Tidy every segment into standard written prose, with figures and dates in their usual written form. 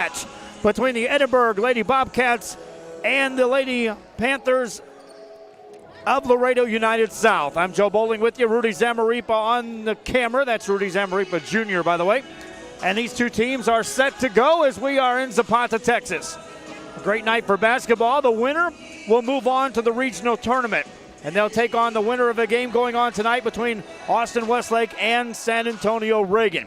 match between the Edinburg Lady Bobcats and the Lady Panthers of Laredo United South. I'm Joe Bowling with you. Rudy Zamaripa on the camera. That's Rudy Zamaripa Jr., by the way. And these two teams are set to go as we are in Zapata, Texas. A great night for basketball. The winner will move on to the regional tournament, and they'll take on the winner of a game going on tonight between Austin Westlake and San Antonio Reagan.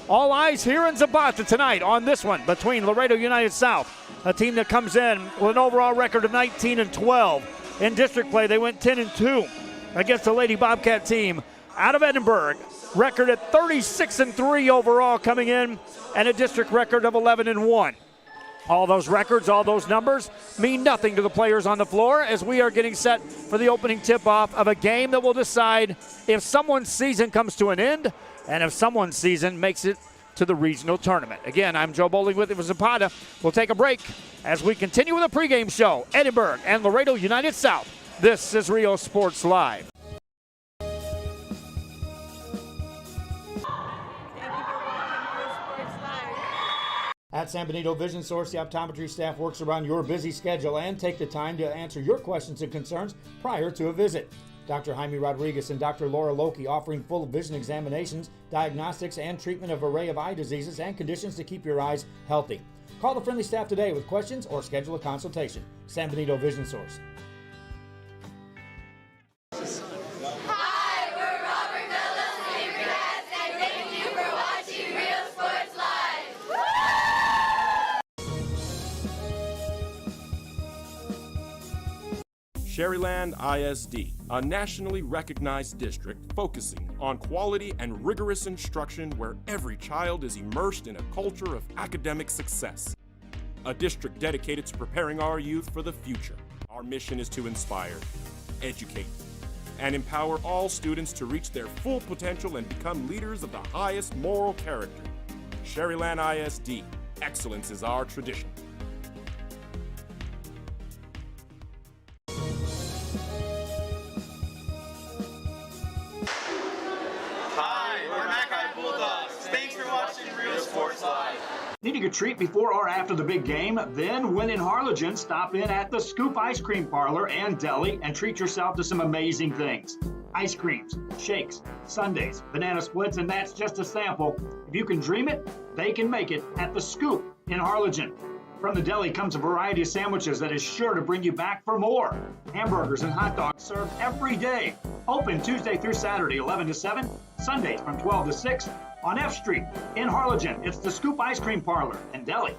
All eyes here in Zapata tonight on this one between Laredo United South, a team that comes in with an overall record of 19-12. In district play, they went 10-2 against the Lady Bobcat team out of Edinburg. Record at 36-3 overall coming in, and a district record of 11-1. All those records, all those numbers mean nothing to the players on the floor as we are getting set for the opening tip-off of a game that will decide if someone's season comes to an end and if someone's season makes it to the regional tournament. Again, I'm Joe Bowling with you for Zapata. We'll take a break as we continue with a pregame show. Edinburg and Laredo United South. This is Rio Sports Live. At San Benito Vision Source, the optometry staff works around your busy schedule and take the time to answer your questions and concerns prior to a visit. Dr. Jaime Rodriguez and Dr. Laura Loki offering full vision examinations, diagnostics, and treatment of an array of eye diseases and conditions to keep your eyes healthy. Call the friendly staff today with questions or schedule a consultation. San Benito Vision Source. Hi, we're Robert Bella's favorite cats, and thank you for watching Real Sports Live. Sherryland ISD, a nationally recognized district focusing on quality and rigorous instruction where every child is immersed in a culture of academic success. A district dedicated to preparing our youth for the future. Our mission is to inspire, educate, and empower all students to reach their full potential and become leaders of the highest moral character. Sherryland ISD, excellence is our tradition. Needing a treat before or after the big game? Then when in Harlingen, stop in at the Scoop Ice Cream Parlor and Deli and treat yourself to some amazing things. Ice creams, shakes, sundaes, banana splits, and that's just a sample. If you can dream it, they can make it at the Scoop in Harlingen. From the deli comes a variety of sandwiches that is sure to bring you back for more. Hamburgers and hot dogs served every day. Open Tuesday through Saturday, 11 to 7, Sundays from 12 to 6. On F Street in Harlingen, it's the Scoop Ice Cream Parlor and Deli.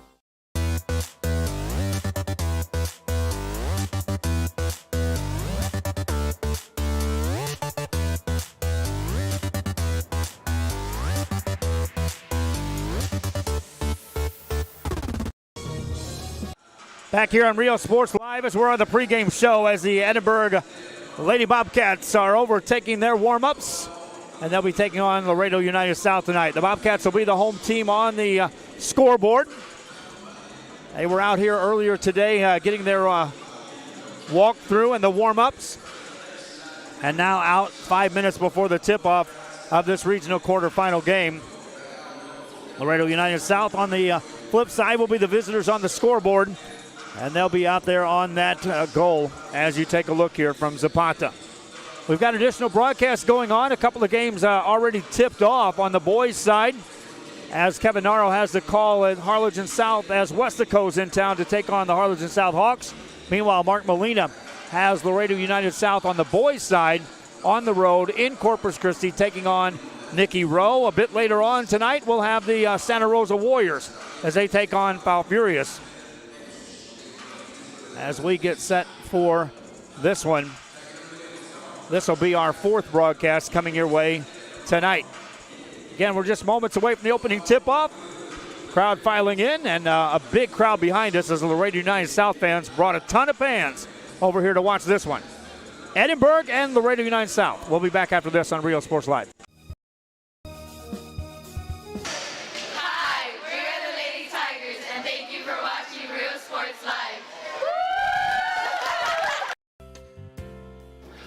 Back here on Rio Sports Live as we're on the pregame show as the Edinburg Lady Bobcats are overtaking their warm-ups. And they'll be taking on Laredo United South tonight. The Bobcats will be the home team on the scoreboard. They were out here earlier today getting their walk-through and the warm-ups. And now out 5 minutes before the tip-off of this regional quarterfinal game. Laredo United South on the flip side will be the visitors on the scoreboard. And they'll be out there on that goal as you take a look here from Zapata. We've got additional broadcasts going on. A couple of games already tipped off on the boys' side as Kevin Naro has the call at Harlingen South as Westaco's in town to take on the Harlingen South Hawks. Meanwhile, Mark Molina has Laredo United South on the boys' side on the road in Corpus Christi taking on Nicky Rowe. A bit later on tonight, we'll have the Santa Rosa Warriors as they take on Falfurrias. As we get set for this one. This will be our fourth broadcast coming your way tonight. Again, we're just moments away from the opening tip-off. Crowd filing in, and a big crowd behind us as the Laredo United South fans brought a ton of fans over here to watch this one. Edinburg and Laredo United South. We'll be back after this on Rio Sports Live. Hi, we're the Lady Tigers, and thank you for watching Real Sports Live.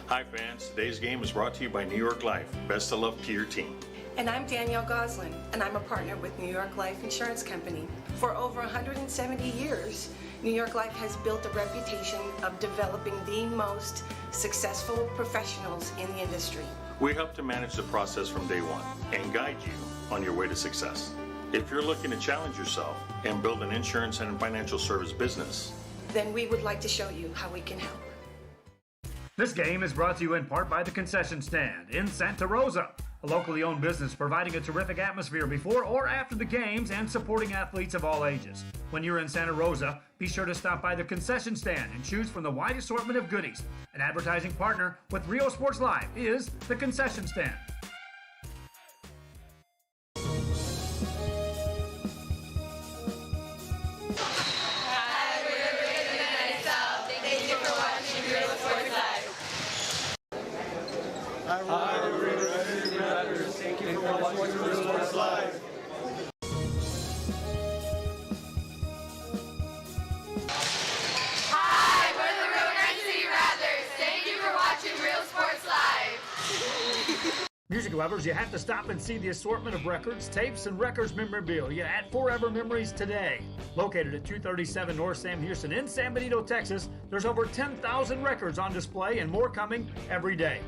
Hi fans, today's game is brought to you by New York Life. Best of luck to your team. And I'm Danielle Goslin, and I'm a partner with New York Life Insurance Company. For over 170 years, New York Life has built a reputation of developing the most successful professionals in the industry. We help to manage the process from day one and guide you on your way to success. If you're looking to challenge yourself and build an insurance and financial service business, then we would like to show you how we can help. This game is brought to you in part by the Concession Stand in Santa Rosa, a locally owned business providing a terrific atmosphere before or after the games and supporting athletes of all ages. When you're in Santa Rosa, be sure to stop by the Concession Stand and choose from the wide assortment of goodies. An advertising partner with Rio Sports Live is the Concession Stand. Hi, we're the Real Grand City Rattlers. Thank you for watching Real Sports Live. Music lovers, you have to stop and see the assortment of records, tapes, and records memorabilia at Forever Memories today. Located at 237 North Sam Houston in San Benito, Texas, there's over 10,000 records on display and more coming every day.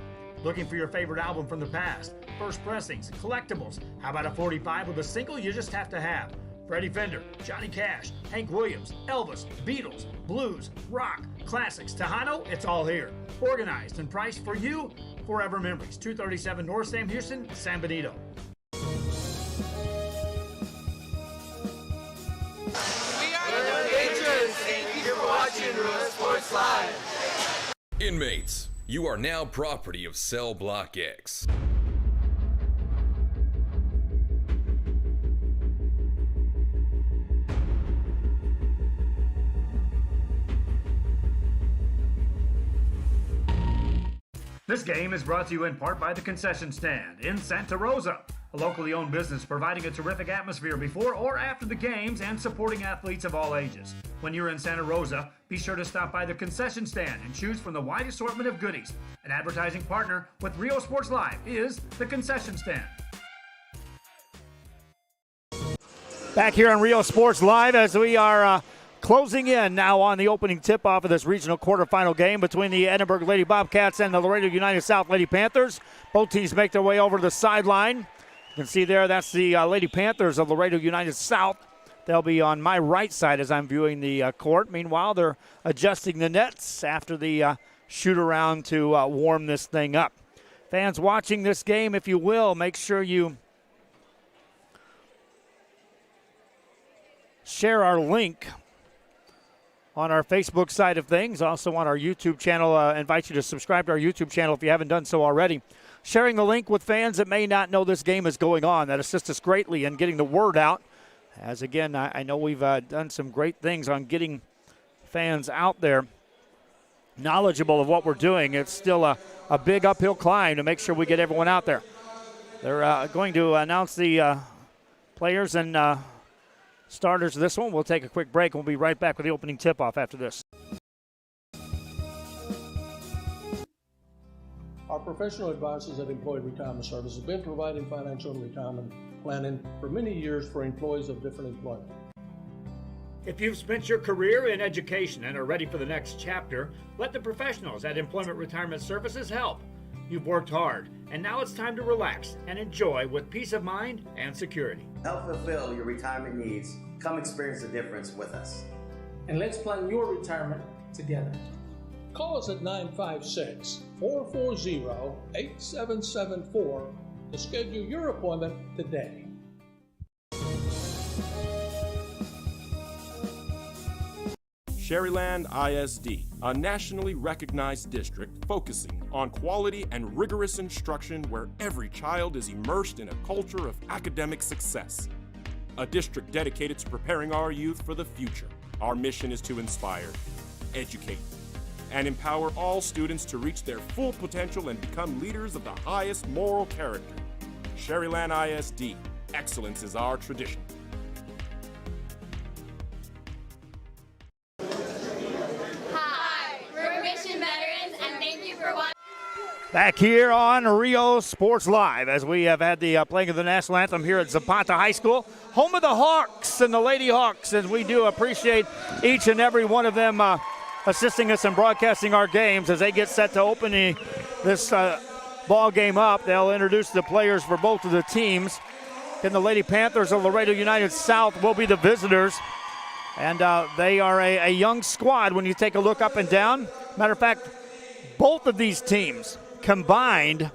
Looking for your favorite album from the past, first pressings, collectibles? How about a 45 with a single you just have to have? Freddie Fender, Johnny Cash, Hank Williams, Elvis, Beatles, blues, rock, classics, Tejano, it's all here. Organized and priced for you. Forever Memories, 237 North Sam Houston, San Benito. We are the Patriots. Thank you for watching Real Sports Live. Inmates, you are now property of Cell Block X. This game is brought to you in part by the Concession Stand in Santa Rosa, a locally owned business providing a terrific atmosphere before or after the games and supporting athletes of all ages. When you're in Santa Rosa, be sure to stop by the Concession Stand and choose from the wide assortment of goodies. An advertising partner with Rio Sports Live is the Concession Stand. Back here on Rio Sports Live as we are closing in now on the opening tip-off of this regional quarterfinal game between the Edinburg Lady Bobcats and the Laredo United South Lady Panthers. Both teams make their way over to the sideline. You can see there, that's the Lady Panthers of Laredo United South. They'll be on my right side as I'm viewing the court. Meanwhile, they're adjusting the nets after the shoot-around to warm this thing up. Fans watching this game, if you will, make sure you share our link on our Facebook side of things, also on our YouTube channel. I invite you to subscribe to our YouTube channel if you haven't done so already. Sharing the link with fans that may not know this game is going on. That assists us greatly in getting the word out. As again, I know we've done some great things on getting fans out there knowledgeable of what we're doing. It's still a big uphill climb to make sure we get everyone out there. They're going to announce the players and starters of this one. We'll take a quick break and we'll be right back with the opening tip-off after this. Our professional advisors at Employee Retirement Service have been providing financial and retirement planning for many years for employees of different employment. If you've spent your career in education and are ready for the next chapter, let the professionals at Employment Retirement Services help. You've worked hard, and now it's time to relax and enjoy with peace of mind and security. Help fulfill your retirement needs. Come experience the difference with us. And let's plan your retirement together. Call us at 956-440-8774 to schedule your appointment today. Sherryland ISD, a nationally recognized district focusing on quality and rigorous instruction where every child is immersed in a culture of academic success. A district dedicated to preparing our youth for the future. Our mission is to inspire, educate, and empower all students to reach their full potential and become leaders of the highest moral character. Sherryland ISD, excellence is our tradition. Back here on Rio Sports Live as we have had the playing of the national anthem here at Zapata High School, home of the Hawks and the Lady Hawks, and we do appreciate each and every one of them assisting us in broadcasting our games as they get set to open this ball game up. They'll introduce the players for both of the teams. And the Lady Panthers of Laredo United South will be the visitors. And they are a young squad when you take a look up and down. Matter of fact, both of these teams combined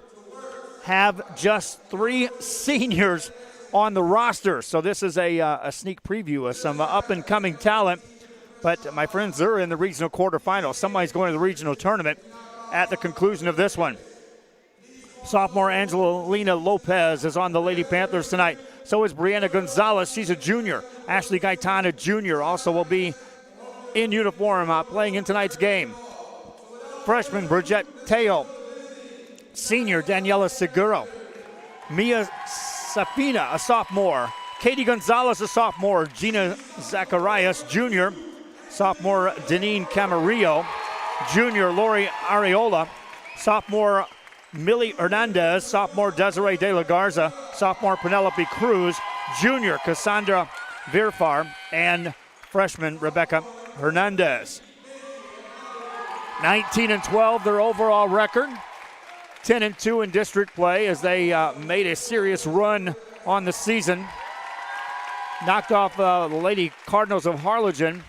have just 3 seniors on the roster. So this is a sneak preview of some up-and-coming talent. But my friends, they're in the regional quarterfinal. Somebody's going to the regional tournament at the conclusion of this one. Sophomore Angelina Lopez is on the Lady Panthers tonight. So is Brianna Gonzalez. She's a junior. Ashley Gaitana Jr. also will be in uniform playing in tonight's game. Freshman Bridget Teo. Senior Daniela Seguro. Mia Safina, a sophomore. Katie Gonzalez, a sophomore. Gina Zacharias Jr. Sophomore Deneen Camarillo. Junior Lori Areola. Sophomore Millie Hernandez. Sophomore Desiree De La Garza. Sophomore Penelope Cruz. Junior Cassandra Virfar. And freshman Rebecca Hernandez. 19-12 their overall record. 10-2 in district play as they made a serious run on the season. Knocked off the Lady Cardinals of Harlingen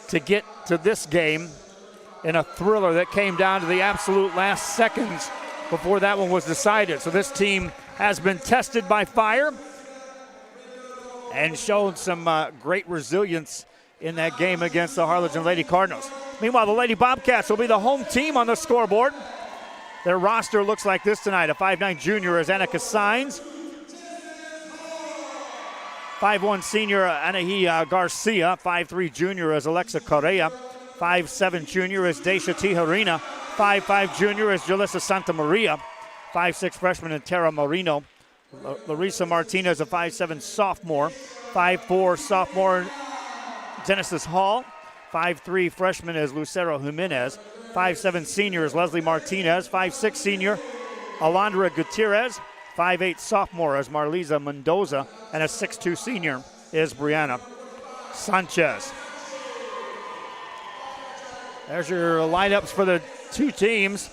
to get to this game in a thriller that came down to the absolute last seconds before that one was decided. So this team has been tested by fire and shown some great resilience in that game against the Harlingen Lady Cardinals. Meanwhile, the Lady Bobcats will be the home team on the scoreboard. Their roster looks like this tonight. A 5'9 junior is Annika Sines. 5'1 senior Anahi Garcia. 5'3 junior is Alexa Correa. 5'7 junior is Daisha Tijarina. 5'5 junior is Julissa Santa Maria. 5'6 freshman is Tara Marino. Larissa Martinez, a 5'7 sophomore. 5'4 sophomore Genesis Hall. 5'3 freshman is Lucero Jimenez. 5'7 senior is Leslie Martinez. 5'6 senior Alondra Gutierrez. 5'8 sophomore is Marliza Mendoza. And a 6'2 senior is Brianna Sanchez. There's your lineups for the two teams.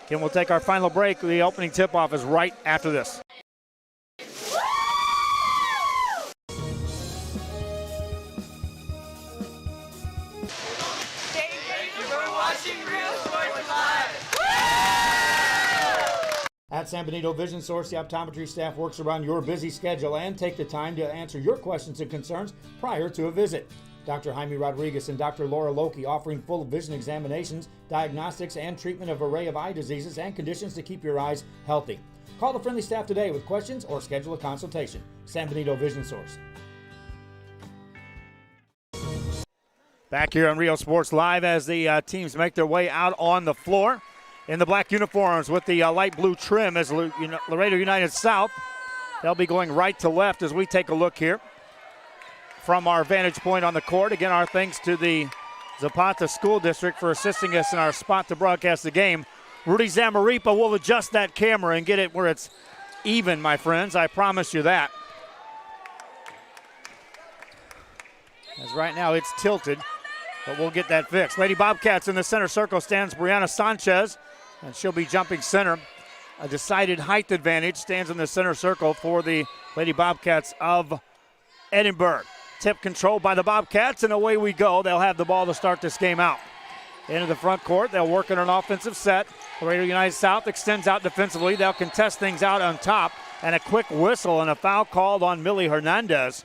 Again, we'll take our final break. The opening tip-off is right after this. At San Benito Vision Source, the optometry staff works around your busy schedule and take the time to answer your questions and concerns prior to a visit. Dr. Jaime Rodriguez and Dr. Laura Loki offering full vision examinations, diagnostics, and treatment of an array of eye diseases and conditions to keep your eyes healthy. Call the friendly staff today with questions or schedule a consultation. San Benito Vision Source. Back here on Rio Sports Live as the teams make their way out on the floor in the black uniforms with the light blue trim as Laredo United South. They'll be going right to left as we take a look here from our vantage point on the court. Again, our thanks to the Zapata School District for assisting us in our spot to broadcast the game. Rudy Zamaripa will adjust that camera and get it where it's even, my friends. I promise you that. As right now it's tilted, but we'll get that fixed. Lady Bobcats in the center circle stands Brianna Sanchez, and she'll be jumping center. A decided height advantage stands in the center circle for the Lady Bobcats of Edinburg. Tip controlled by the Bobcats, and away we go. They'll have the ball to start this game out. Into the front court, they'll work in an offensive set. Laredo United South extends out defensively. They'll contest things out on top, and a quick whistle and a foul called on Millie Hernandez.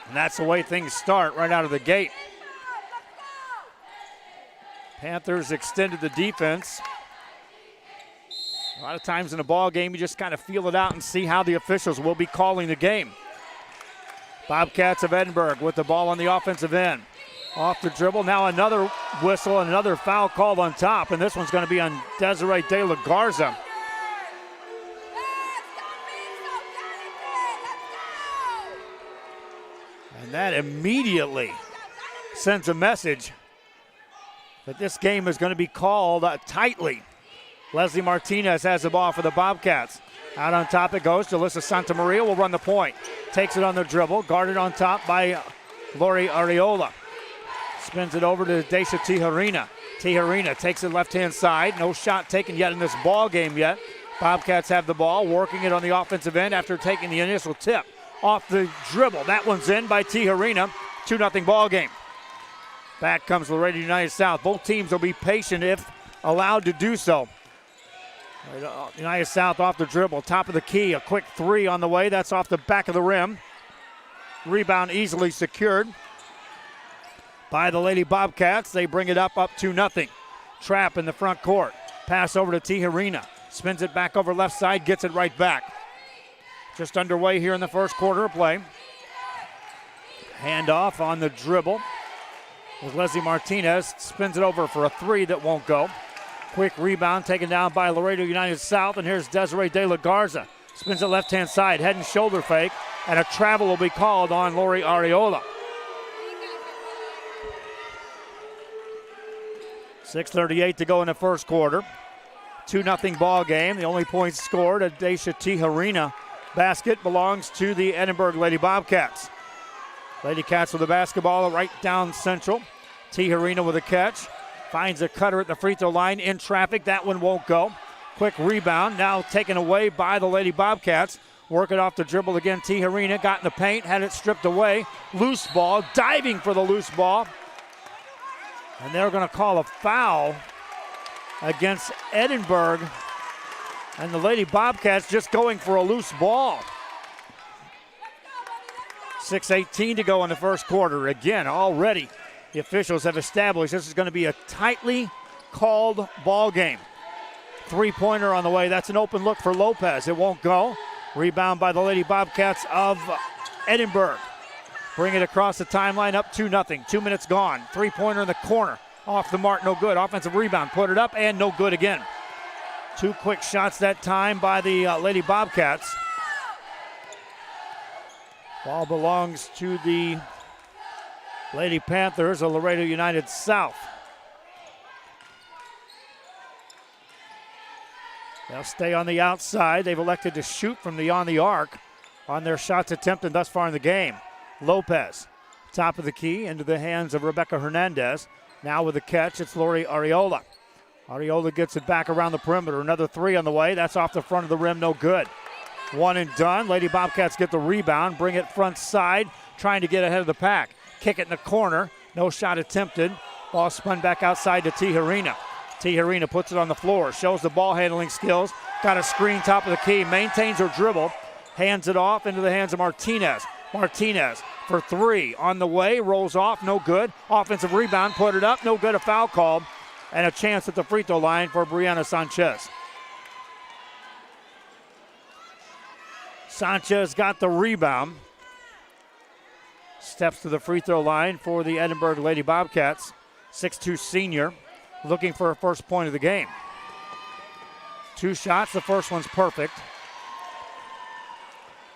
And that's the way things start right out of the gate. Panthers extended the defense. A lot of times in a ball game, you just kind of feel it out and see how the officials will be calling the game. Bobcats of Edinburg with the ball on the offensive end. Off the dribble, now another whistle and another foul called on top, and this one's going to be on Desiree De La Garza. And that immediately sends a message that this game is going to be called tightly. Leslie Martinez has the ball for the Bobcats. Out on top it goes. Jalissa Santamaria will run the point. Takes it on the dribble. Guarded on top by Lori Ariola. Spins it over to Daisha Tijerina. Tijerina takes it left-hand side. No shot taken yet in this ball game yet. Bobcats have the ball, working it on the offensive end after taking the initial tip. Off the dribble. That one's in by Tijerina. 2-0 ball game. Back comes Laredo United South. Both teams will be patient if allowed to do so. United South off the dribble, top of the key, a quick three on the way. That's off the back of the rim. Rebound easily secured by the Lady Bobcats. They bring it up 2-0. Trap in the front court. Pass over to Tijerina. Spins it back over left side, gets it right back. Just underway here in the first quarter of play. Handoff on the dribble with Leslie Martinez. Spins it over for a three that won't go. Quick rebound taken down by Laredo United South, and here's Desiree De La Garza. Spins it left-hand side, head and shoulder fake, and a travel will be called on Lori Ariola. 6:38 to go in the first quarter. 2-0 ball game. The only points scored, a Daisha Tijerina basket, belongs to the Edinburg Lady Bobcats. Lady Cats with the basketball right down central. Tijerina with a catch. Finds a cutter at the free throw line in traffic. That one won't go. Quick rebound. Now taken away by the Lady Bobcats. Working off the dribble again. Tijerina got in the paint. Had it stripped away. Loose ball. Diving for the loose ball. And they're going to call a foul against Edinburg. And the Lady Bobcats just going for a loose ball. 6:18 to go in the first quarter. Again, already the officials have established this is going to be a tightly called ball game. Three-pointer on the way. That's an open look for Lopez. It won't go. Rebound by the Lady Bobcats of Edinburg. Bring it across the timeline, up 2-0. 2 minutes gone. Three-pointer in the corner. Off the mark, no good. Offensive rebound. Put it up and no good again. Two quick shots that time by the Lady Bobcats. Ball belongs to the Lady Panthers of Laredo United South. They'll stay on the outside. They've elected to shoot from beyond the arc on their shots attempted thus far in the game. Lopez, top of the key, into the hands of Rebecca Hernandez. Now with the catch, it's Lori Ariola. Ariola gets it back around the perimeter. Another three on the way. That's off the front of the rim, no good. One and done. Lady Bobcats get the rebound, bring it front side, trying to get ahead of the pack. Kick it in the corner. No shot attempted. Ball spun back outside to Tijerina. Tijerina puts it on the floor, shows the ball handling skills. Got a screen top of the key, maintains her dribble, hands it off into the hands of Martinez. Martinez for three on the way, rolls off, no good. Offensive rebound, put it up, no good. A foul called, and a chance at the free throw line for Brianna Sanchez. Sanchez got the rebound. Steps to the free throw line for the Edinburg Lady Bobcats. 6'2 senior, looking for her first point of the game. Two shots, the first one's perfect.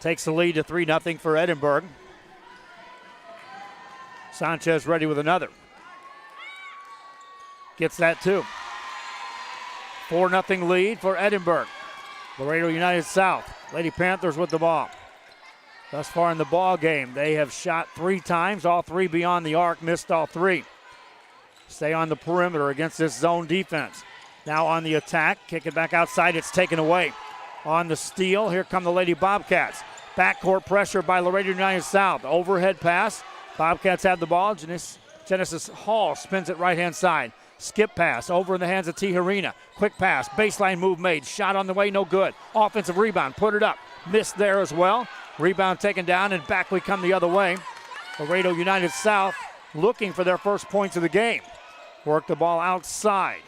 Takes the lead to 3-0 for Edinburg. Sanchez ready with another. Gets that too. 4-0 lead for Edinburg. Laredo United South. Lady Panthers with the ball. Thus far in the ball game, they have shot 3 times, all 3 beyond the arc, missed all 3. Stay on the perimeter against this zone defense. Now on the attack, kick it back outside, it's taken away. On the steal, here come the Lady Bobcats. Backcourt pressure by Laredo United South. Overhead pass, Bobcats have the ball. Genesis Hall spins it right-hand side. Skip pass over in the hands of Tijerina. Quick pass, baseline move made. Shot on the way, no good. Offensive rebound, put it up. Missed there as well. Rebound taken down, and back we come the other way. Laredo United South looking for their first points of the game. Work the ball outside.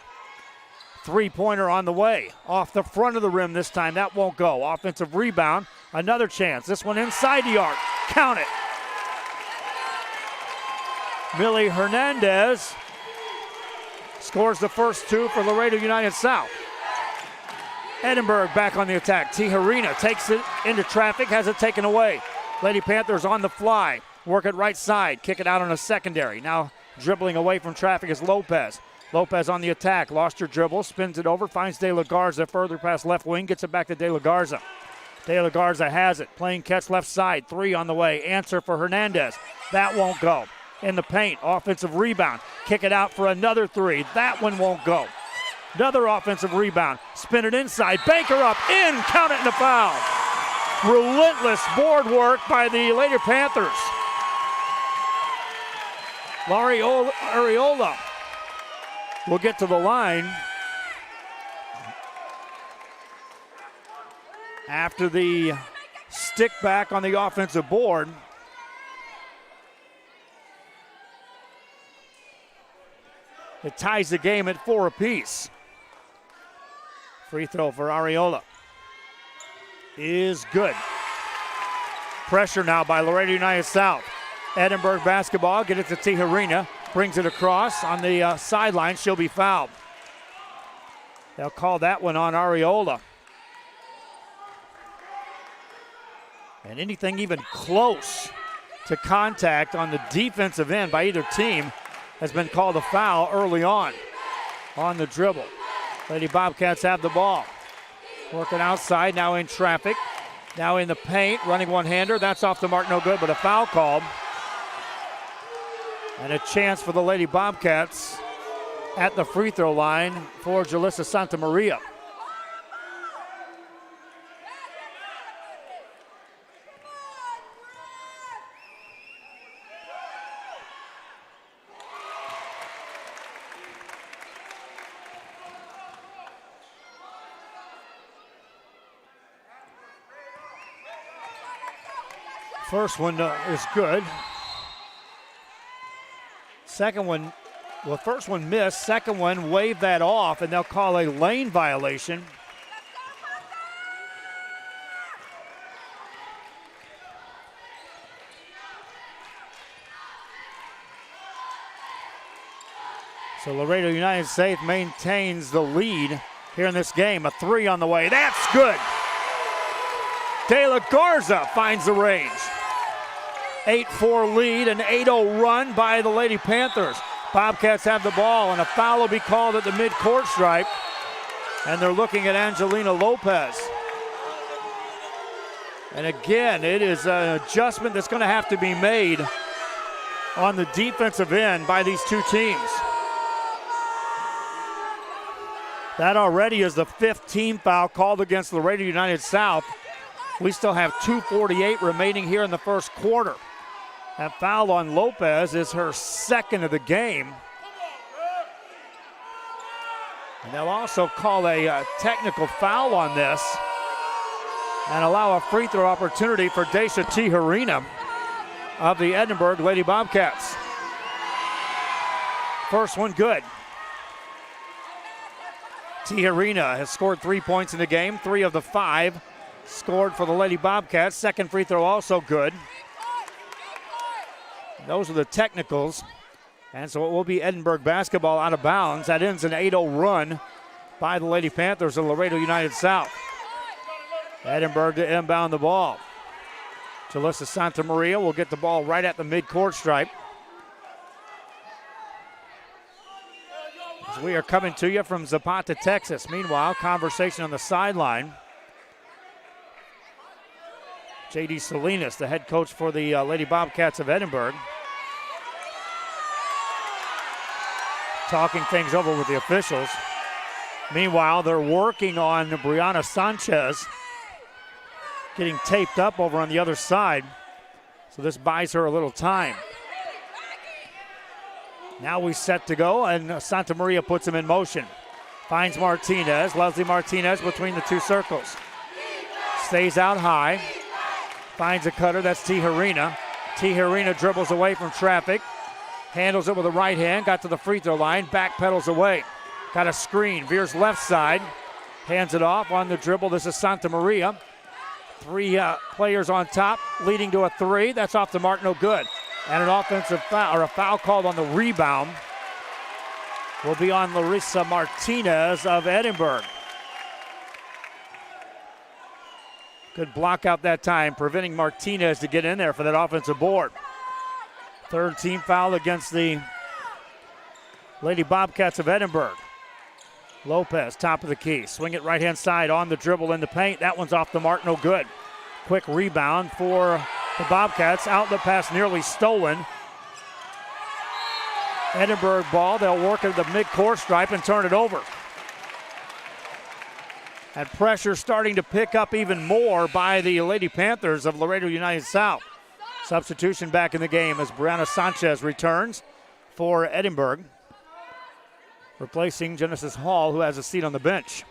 Three-pointer on the way. Off the front of the rim this time. That won't go. Offensive rebound. Another chance. This one inside the arc. Count it. Millie Hernandez scores the first 2 for Laredo United South. Edinburg back on the attack. Tijerina takes it into traffic, has it taken away. Lady Panthers on the fly. Work it right side. Kick it out on a secondary. Now dribbling away from traffic is Lopez. Lopez on the attack, lost her dribble, spins it over, finds De La Garza further past left wing, gets it back to De La Garza. De La Garza has it, playing catch left side, 3 on the way, answer for Hernandez. That won't go. In the paint, offensive rebound, kick it out for another 3. That one won't go. Another offensive rebound, spin it inside, Baker up, in, count it, and a foul. Relentless board work by the Lady Panthers. Ariola will get to the line after the stick back on the offensive board. It ties the game at 4 apiece. Free throw for Ariola is good. Pressure now by Laredo United South. Edinburg basketball, get it to Tijerina, brings it across on the sideline. She'll be fouled. They'll call that one on Ariola. And anything even close to contact on the defensive end by either team has been called a foul early on the dribble. Lady Bobcats have the ball. Working outside, now in traffic. Now in the paint, running one-hander. That's off the mark, no good, but a foul called. And a chance for the Lady Bobcats at the free throw line for Jalissa Santa Maria. First one is good. Second one, well, first one missed. Second one waved that off, and they'll call a lane violation. So Laredo United States maintains the lead here in this game. A 3 on the way. That's good. De La Garza finds the range. 8-4 lead, an 8-0 run by the Lady Panthers. Bobcats have the ball, and a foul will be called at the mid-court stripe. And they're looking at Angelina Lopez. And again, it is an adjustment that's going to have to be made on the defensive end by these two teams. That already is the 5th team foul called against Laredo United South. We still have 2:48 remaining here in the first quarter. That foul on Lopez is her 2nd of the game. And they'll also call a technical foul on this and allow a free throw opportunity for Daisha Tijerina of the Edinburg Lady Bobcats. First one good. Tijerina has scored 3 points in the game, 3 of the 5 scored for the Lady Bobcats. Second free throw also good. Those are the technicals. And so it will be Edinburg basketball out of bounds. That ends an 8-0 run by the Lady Panthers of Laredo United South. Edinburg to inbound the ball. Jalissa Santa Maria will get the ball right at the midcourt stripe. As we are coming to you from Zapata, Texas. Meanwhile, conversation on the sideline. J.D. Salinas, the head coach for the Lady Bobcats of Edinburg, talking things over with the officials. Meanwhile, they're working on Brianna Sanchez, getting taped up over on the other side. So this buys her a little time. Now we set to go, and Santa Maria puts him in motion. Finds Martinez, Leslie Martinez between the two circles. Stays out high. Finds a cutter, that's Tijerina. Tijerina dribbles away from traffic. Handles it with a right hand, got to the free throw line, backpedals away. Got a screen, veers left side. Hands it off on the dribble, this is Santa Maria. 3 players on top, leading to a 3. That's off the mark, no good. And an offensive foul, or a foul called on the rebound, will be on Larissa Martinez of Edinburg. Good block out that time, preventing Martinez to get in there for that offensive board. 3rd team foul against the Lady Bobcats of Edinburg. Lopez, top of the key. Swing it right-hand side on the dribble in the paint. That one's off the mark, no good. Quick rebound for the Bobcats. Outlet pass nearly stolen. Edinburg ball. They'll work at the mid-court stripe and turn it over. And pressure starting to pick up even more by the Lady Panthers of Laredo United South. Substitution back in the game as Brianna Sanchez returns for Edinburg, replacing Genesis Hall, who has a seat on the bench.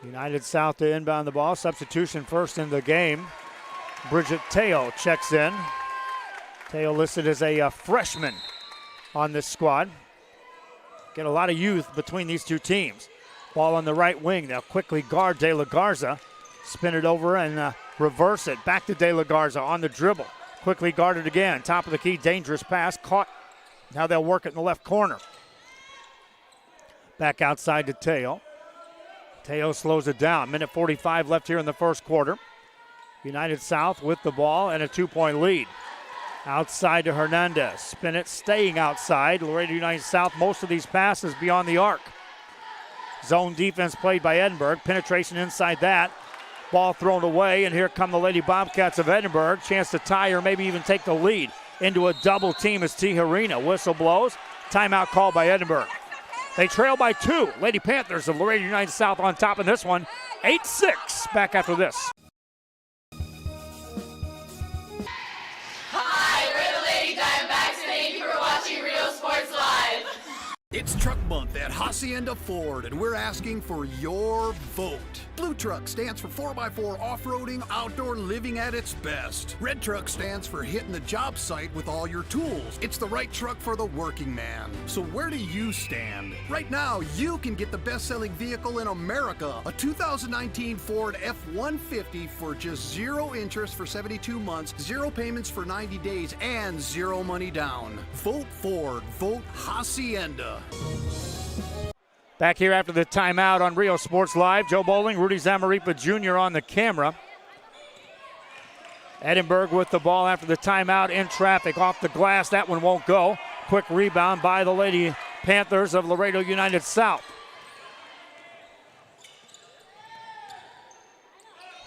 United South to inbound the ball. Substitution first in the game. Bridget Teo checks in. Teo listed as a freshman on this squad. Get a lot of youth between these two teams. Ball on the right wing. They'll quickly guard De La Garza. Spin it over and reverse it. Back to De La Garza on the dribble. Quickly guarded again. Top of the key, dangerous pass. Caught. Now they'll work it in the left corner. Back outside to Teo. Teo slows it down. Minute 45 left here in the first quarter. United South with the ball and a 2-point lead. Outside to Hernandez. Spin it, staying outside. Laredo United South, most of these passes beyond the arc. Zone defense played by Edinburg. Penetration inside that. Ball thrown away, and here come the Lady Bobcats of Edinburg. Chance to tie or maybe even take the lead into a double team as Tijerina. Whistle blows. Timeout called by Edinburg. They trail by 2. Lady Panthers of Laredo United South on top in this one. 8-6. Back after this. It's Truck Month at Hacienda Ford, and we're asking for your vote. Blue Truck stands for 4x4 off-roading, outdoor living at its best. Red Truck stands for hitting the job site with all your tools. It's the right truck for the working man. So where do you stand? Right now, you can get the best-selling vehicle in America, a 2019 Ford F-150 for just 0 interest for 72 months, 0 payments for 90 days, and 0 money down. Vote Ford. Vote Hacienda. Back here after the timeout on Rio Sports Live. Joe Bowling, Rudy Zamaripa Jr. on the camera. Edinburg with the ball after the timeout in traffic. Off the glass, that one won't go. Quick rebound by the Lady Panthers of Laredo United South.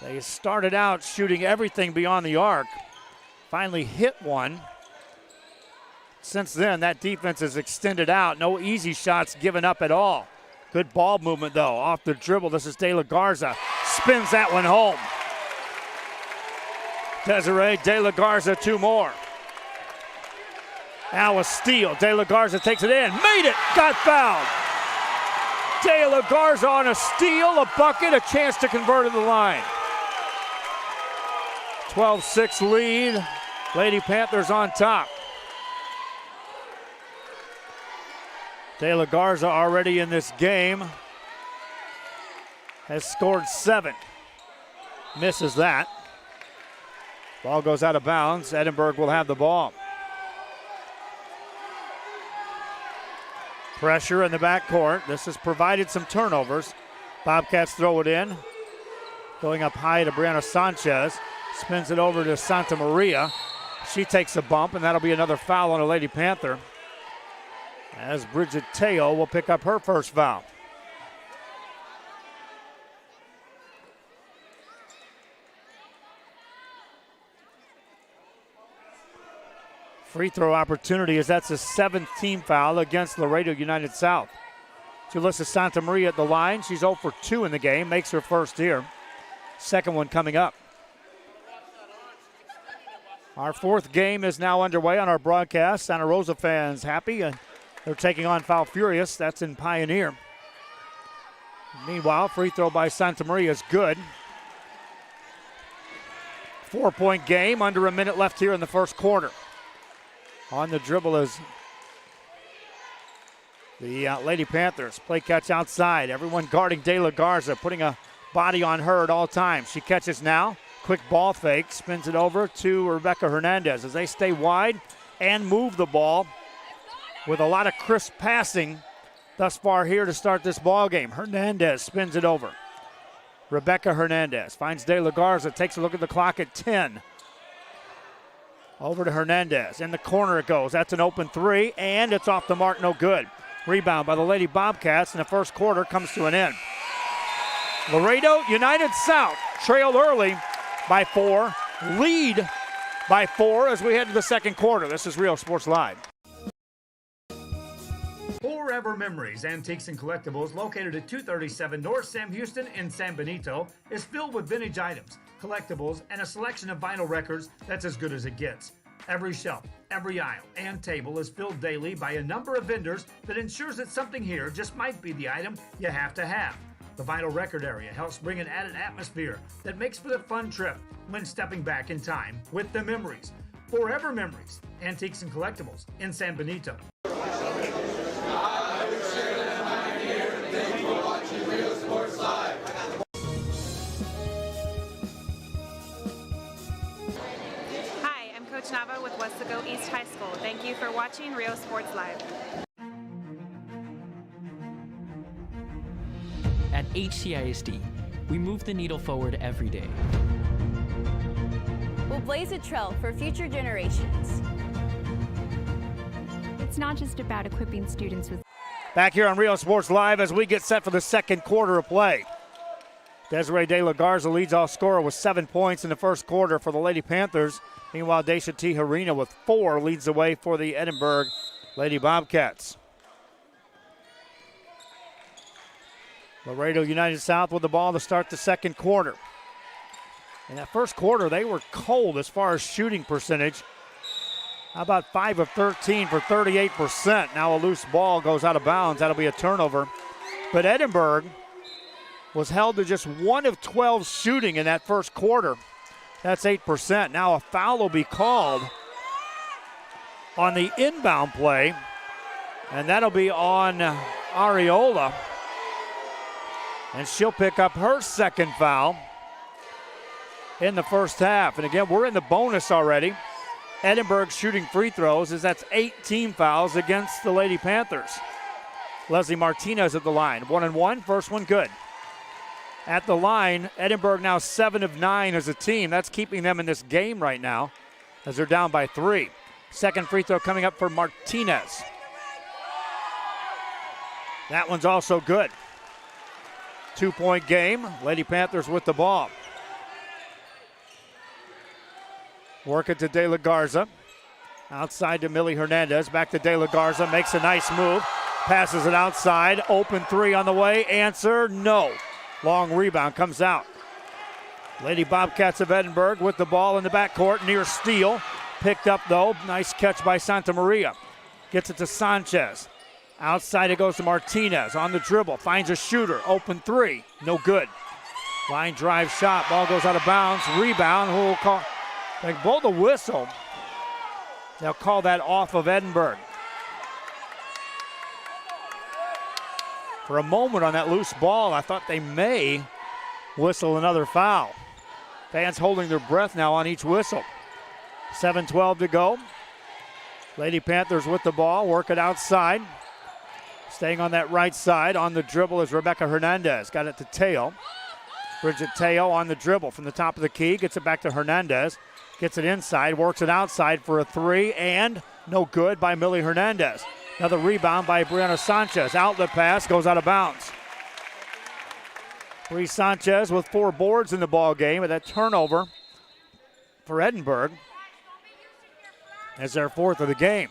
They started out shooting everything beyond the arc. Finally hit one. Since then, that defense has extended out. No easy shots given up at all. Good ball movement, though. Off the dribble, this is De La Garza. Spins that one home. Desiree De La Garza, 2 more. Now a steal. De La Garza takes it in. Made it. Got fouled. De La Garza on a steal, a bucket, a chance to convert at the line. 12-6 lead. Lady Panthers on top. De La Garza already in this game has scored 7. Misses that. Ball goes out of bounds. Edinburg will have the ball. Pressure in the backcourt. This has provided some turnovers. Bobcats throw it in. Going up high to Brianna Sanchez. Spins it over to Santa Maria. She takes a bump, and that'll be another foul on a Lady Panther, as Bridget Teo will pick up her first foul. Free throw opportunity, as that's a 7th team foul against Laredo United South. Julissa Santa Maria at the line. She's 0 for 2 in the game, makes her first here. Second one coming up. Our 4th game is now underway on our broadcast. Santa Rosa fans happy. They're taking on Foul Furious. That's in Pioneer. Meanwhile, free throw by Santa Maria is good. 4-point game, under a minute left here in the first quarter. On the dribble is the Lady Panthers. Play catch outside. Everyone guarding De La Garza, putting a body on her at all times. She catches now. Quick ball fake. Spins it over to Rebecca Hernandez as they stay wide and move the ball with a lot of crisp passing thus far here to start this ball game. Hernandez spins it over. Rebecca Hernandez finds De La Garza, takes a look at the clock at 10. Over to Hernandez. In the corner it goes. That's an open three, and it's off the mark, no good. Rebound by the Lady Bobcats, and the first quarter comes to an end. Laredo United South trailed early by 4, lead by 4 as we head to the second quarter. This is Real Sports Live. Forever Memories, Antiques and Collectibles, located at 237 North Sam Houston in San Benito, is filled with vintage items, collectibles, and a selection of vinyl records that's as good as it gets. Every shelf, every aisle, and table is filled daily by a number of vendors that ensures that something here just might be the item you have to have. The vinyl record area helps bring an added atmosphere that makes for the fun trip when stepping back in time with the memories. Forever Memories, Antiques and Collectibles in San Benito. Coach Nava with Westaco East High School. Thank you for watching Real Sports Live. At HCISD, we move the needle forward every day. We'll blaze a trail for future generations. It's not just about equipping students with... Back here on Real Sports Live as we get set for the second quarter of play. Desiree De La Garza leads all scorer with 7 points in the first quarter for the Lady Panthers. Meanwhile, Daisha Tijerina with 4 leads the way for the Edinburg Lady Bobcats. Laredo United South with the ball to start the second quarter. In that first quarter, they were cold as far as shooting percentage. How about 5 of 13 for 38%? Now a loose ball goes out of bounds. That'll be a turnover. But Edinburg was held to just 1 of 12 shooting in that first quarter. That's 8%. Now a foul will be called on the inbound play, and that'll be on Ariola. And she'll pick up her second foul in the first half. And again, we're in the bonus already. Edinburg shooting free throws as that's 8 team fouls against the Lady Panthers. Leslie Martinez at the line. 1-1, first one good. At the line, Edinburg now 7 of 9 as a team. That's keeping them in this game right now as they're down by 3. Second free throw coming up for Martinez. That one's also good. 2-point game. Lady Panthers with the ball. Work it to De La Garza. Outside to Millie Hernandez. Back to De La Garza. Makes a nice move. Passes it outside. Open three on the way. Answer, no. Long rebound comes out. Lady Bobcats of Edinburg with the ball in the backcourt near steal. Picked up though. Nice catch by Santa Maria. Gets it to Sanchez. Outside it goes to Martinez on the dribble. Finds a shooter. Open three. No good. Line drive shot. Ball goes out of bounds. Rebound. Who will call? They blow the whistle. They'll call that off of Edinburg. For a moment on that loose ball, I thought they may whistle another foul. Fans holding their breath now on each whistle. 7:12 to go. Lady Panthers with the ball, work it outside. Staying on that right side, on the dribble is Rebecca Hernandez. Got it to Teo. Bridget Teo on the dribble from the top of the key, gets it back to Hernandez. Gets it inside, works it outside for a three, and no good by Millie Hernandez. Another rebound by Brianna Sanchez. Outlet pass goes out of bounds. Bree Sanchez with 4 boards in the ball game, and that turnover for Edinburg as their 4th of the game.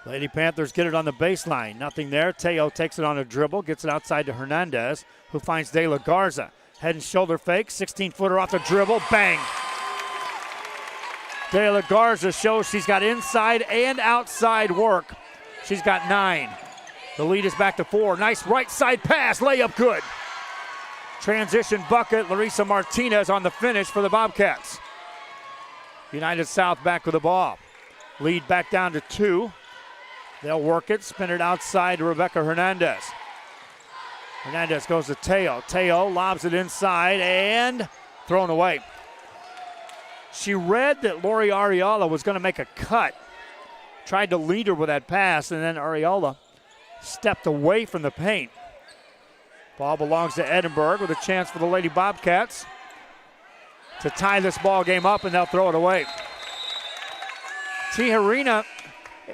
Lady Panthers get it on the baseline. Nothing there. Teo takes it on a dribble, gets it outside to Hernandez, who finds De La Garza. Head and shoulder fake, 16-footer off the dribble, bang. De La Garza shows she's got inside and outside work. She's got 9. The lead is back to 4. Nice right side pass, layup good. Transition bucket, Larissa Martinez on the finish for the Bobcats. United South back with the ball. Lead back down to 2. They'll work it, spin it outside to Rebecca Hernandez. Hernandez goes to Teo. Teo lobs it inside and thrown away. She read that Lori Ariola was going to make a cut. Tried to lead her with that pass, and then Ariola stepped away from the paint. Ball belongs to Edinburg with a chance for the Lady Bobcats. to tie this ball game up, and they'll throw it away. Tijerina,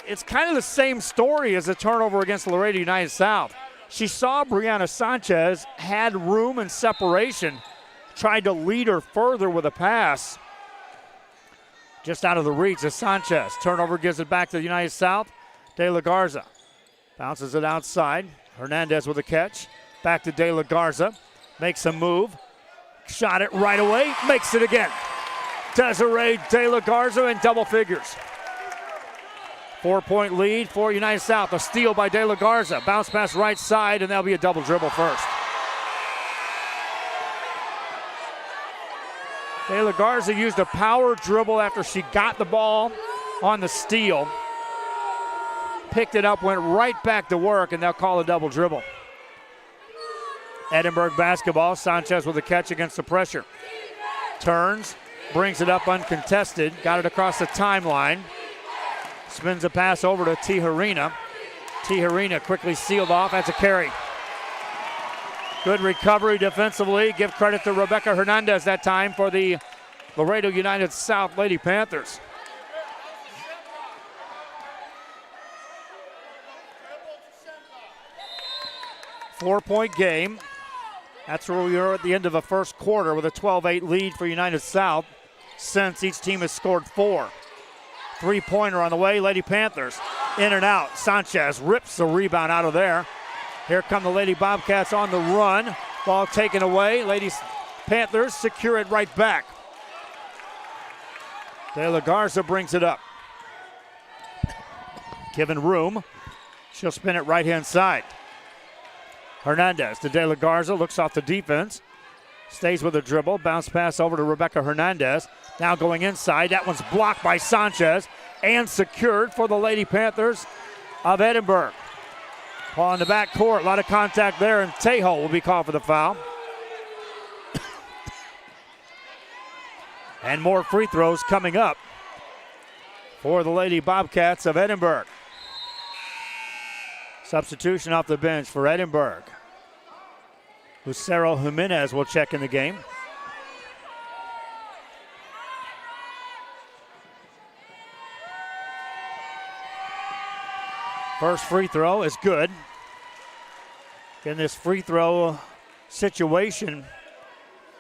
it's kind of the same story as the turnover against Laredo United South. She saw Brianna Sanchez, had room and separation, tried to lead her further with a pass. Just out of the reach of Sanchez. Turnover gives it back to the United South. De La Garza bounces it outside. Hernandez with a catch. Back to De La Garza. Makes a move. Shot it right away. Makes it again. Desiree De La Garza in double figures. 4-point lead for United South. A steal by De La Garza. Bounce pass right side, and that'll be a double dribble first. De La Garza used a power dribble after she got the ball on the steal. Picked it up, went right back to work, and they'll call a double dribble. Edinburg basketball. Sanchez with a catch against the pressure. Turns, brings it up uncontested. Got it across the timeline. Spins a pass over to Tijerina. Tijerina quickly sealed off. That's a carry. Good recovery defensively. Give credit to Rebecca Hernandez that time for the Laredo United South Lady Panthers. Four-point game. That's where we are at the end of the first quarter with a 12-8 lead for United South since each team has scored 4. Three-pointer on the way. Lady Panthers in and out. Sanchez rips the rebound out of there. Here come the Lady Bobcats on the run. Ball taken away. Lady Panthers secure it right back. De La Garza brings it up. Given room. She'll spin it right-hand side. Hernandez to De La Garza. Looks off the defense. Stays with a dribble. Bounce pass over to Rebecca Hernandez. Now going inside. That one's blocked by Sanchez and secured for the Lady Panthers of Edinburg. Ball in the back court. A lot of contact there, and Tejo will be called for the foul. And more free throws coming up for the Lady Bobcats of Edinburg. Substitution off the bench for Edinburg. Lucero Jimenez will check in the game. First free throw is good. In this free throw situation,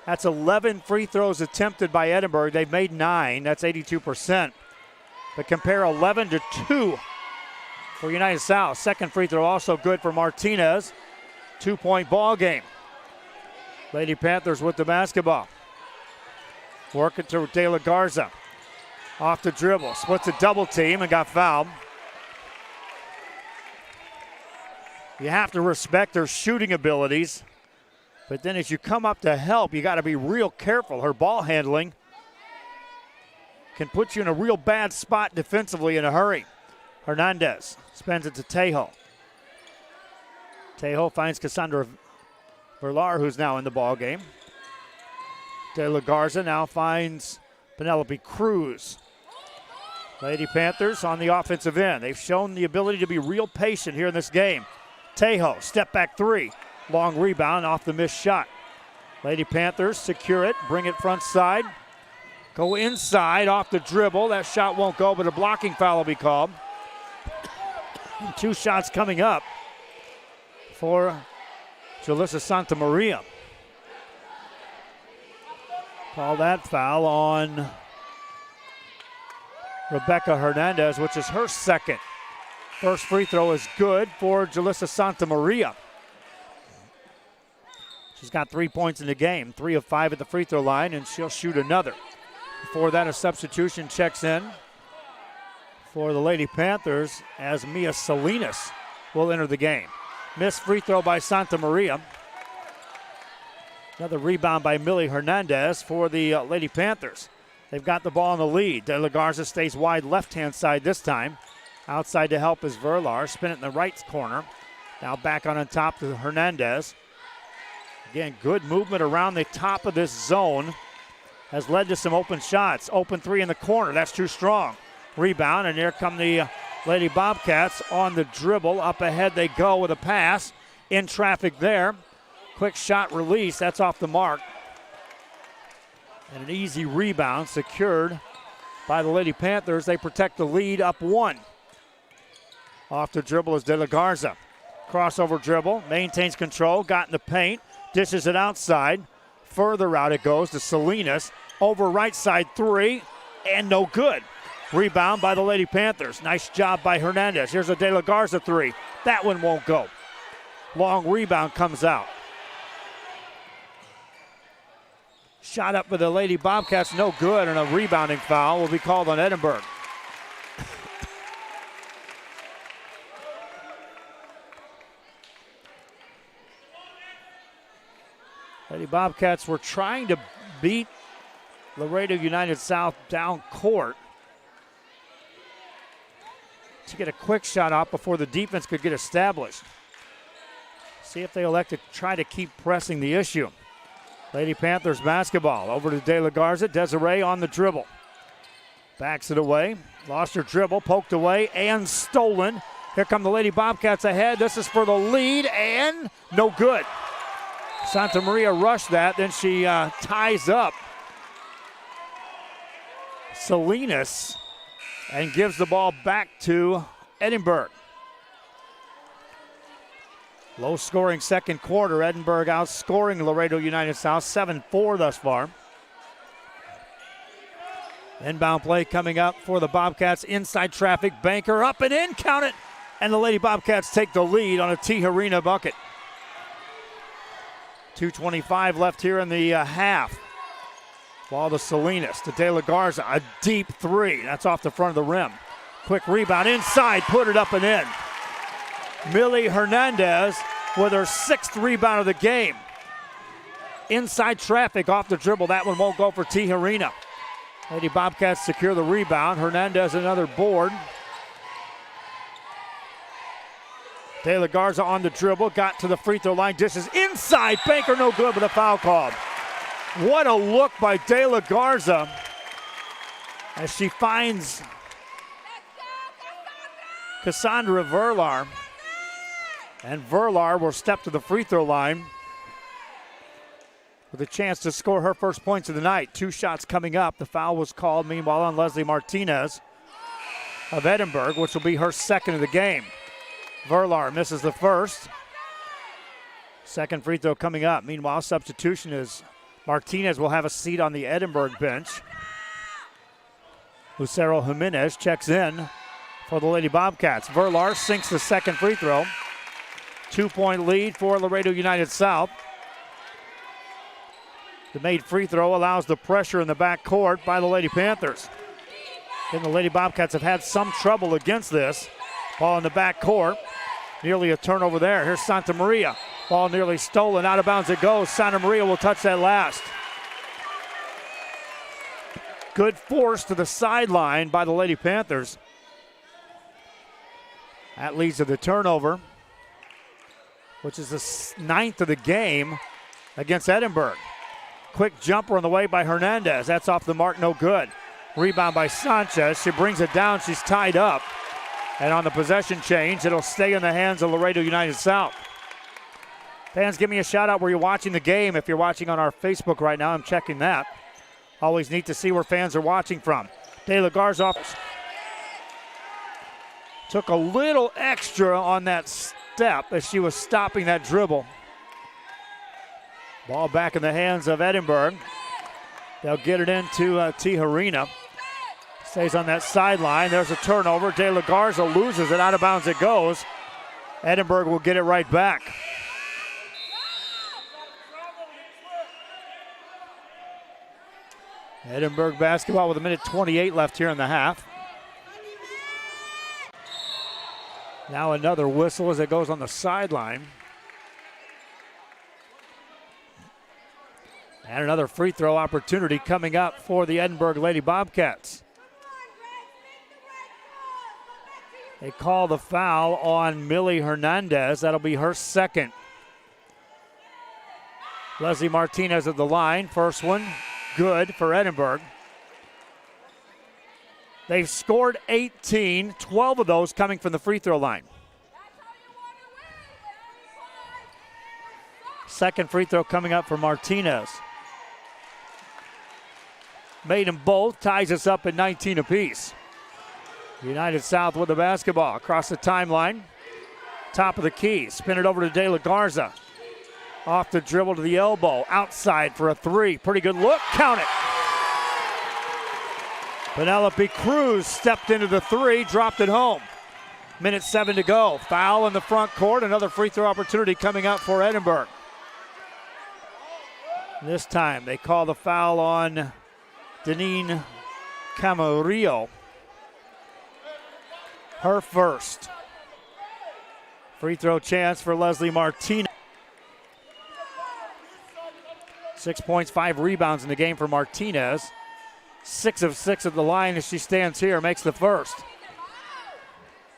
that's 11 free throws attempted by Edinburg. They've made 9. That's 82%. But compare 11 to 2 for United South. Second free throw also good for Martinez. 2-point ball game. Lady Panthers with the basketball. Working to De La Garza. Off the dribble. Splits a double team and got fouled. You have to respect her shooting abilities. But then as you come up to help, you got to be real careful. Her ball handling can put you in a real bad spot defensively in a hurry. Hernandez spins it to Tejo. Tejo finds Cassandra Verlar, who's now in the ball game. De La Garza now finds Penelope Cruz. Lady Panthers on the offensive end. They've shown the ability to be real patient here in this game. Tejo, step back three. Long rebound off the missed shot. Lady Panthers secure it, bring it front side. Go inside off the dribble. That shot won't go, but a blocking foul will be called. And 2 shots coming up for Jalissa Santa Maria. Call that foul on Rebecca Hernandez, which is her second. First free throw is good for Jalissa Santa Maria. She's got 3 points in the game, 3 of 5 at the free throw line, and she'll shoot another. Before that, a substitution checks in for the Lady Panthers as Mia Salinas will enter the game. Missed free throw by Santa Maria. Another rebound by Millie Hernandez for the Lady Panthers. They've got the ball in the lead. De La Garza stays wide left-hand side this time. Outside to help is Verlar. Spin it in the right corner. Now back on top to Hernandez. Again, good movement around the top of this zone has led to some open shots. Open three in the corner. That's too strong. Rebound, and here come the Lady Bobcats on the dribble. Up ahead they go with a pass. In traffic there. Quick shot release. That's off the mark. And an easy rebound secured by the Lady Panthers. They protect the lead up 1. Off the dribble is De La Garza. Crossover dribble, maintains control, got in the paint, dishes it outside. Further out it goes to Salinas. Over right side 3, and no good. Rebound by the Lady Panthers. Nice job by Hernandez. Here's a De La Garza 3. That one won't go. Long rebound comes out. Shot up for the Lady Bobcats, no good, and a rebounding foul will be called on Edinburg. Lady Bobcats were trying to beat Laredo United South down court to get a quick shot out before the defense could get established. See if they elect to try to keep pressing the issue. Lady Panthers basketball over to De La Garza. Desiree on the dribble. Backs it away. Lost her dribble, poked away, and stolen. Here come the Lady Bobcats ahead. This is for the lead, and no good. Santa Maria rushed that, then she ties up Salinas and gives the ball back to Edinburg. Low-scoring second quarter. Edinburg outscoring Laredo United South 7-4 thus far. Inbound play coming up for the Bobcats. Inside traffic. Banker up and in. Count it. And the Lady Bobcats take the lead on a Tijerina bucket. 2:25 left here in the half. Ball to Salinas, to De La Garza. A deep 3. That's off the front of the rim. Quick rebound inside. Put it up and in. Millie Hernandez with her 6th rebound of the game. Inside traffic off the dribble. That one won't go for Tijerina. Lady Bobcats secure the rebound. Hernandez another board. De La Garza on the dribble. Got to the free throw line. Dishes inside. Banker no good, but a foul called. What a look by De La Garza as she finds Cassandra Verlar. And Verlar will step to the free throw line with a chance to score her first points of the night. 2 shots coming up. The foul was called, meanwhile, on Leslie Martinez of Edinburg, which will be her 2nd of the game. Verlar misses the first. Second free throw coming up. Meanwhile, substitution is Martinez will have a seat on the Edinburg bench. Lucero Jimenez checks in for the Lady Bobcats. Verlar sinks the second free throw. 2-point lead for Laredo United South. The made free throw allows the pressure in the backcourt by the Lady Panthers. And the Lady Bobcats have had some trouble against this. Ball in the backcourt. Nearly a turnover there. Here's Santa Maria. Ball nearly stolen. Out of bounds it goes. Santa Maria will touch that last. Good force to the sideline by the Lady Panthers. That leads to the turnover, which is the 9th of the game against Edinburg. Quick jumper on the way by Hernandez. That's off the mark, no good. Rebound by Sanchez. She brings it down. She's tied up. And on the possession change, it'll stay in the hands of Laredo United South. Fans, give me a shout out where you're watching the game. If you're watching on our Facebook right now, I'm checking that. Always neat to see where fans are watching from. De La Garza took a little extra on that step as she was stopping that dribble. Ball back in the hands of Edinburg. They'll get it into Tijerina. Stays on that sideline. There's a turnover. De La Garza loses it. Out of bounds it goes. Edinburg will get it right back. Edinburg basketball with 1:28 left here in the half. Now another whistle as it goes on the sideline. And another free throw opportunity coming up for the Edinburg Lady Bobcats. They call the foul on Millie Hernandez. That'll be her 2nd. Leslie Martinez at the line. First one, good for Edinburg. They've scored 18, 12 of those coming from the free throw line. Second free throw coming up for Martinez. Made them both. Ties us up at 19 apiece. United South with the basketball across the timeline. Top of the key. Spin it over to De La Garza. Off the dribble to the elbow. Outside for a three. Pretty good look. Count it. Penelope Cruz stepped into the three. Dropped it home. Minute 7 to go. Foul in the front court. Another free throw opportunity coming up for Edinburg. This time they call the foul on Deneen Camarillo. Her first. Free throw chance for Leslie Martinez. 6 points, 5 rebounds in the game for Martinez. 6 of 6 at the line as she stands here, makes the first.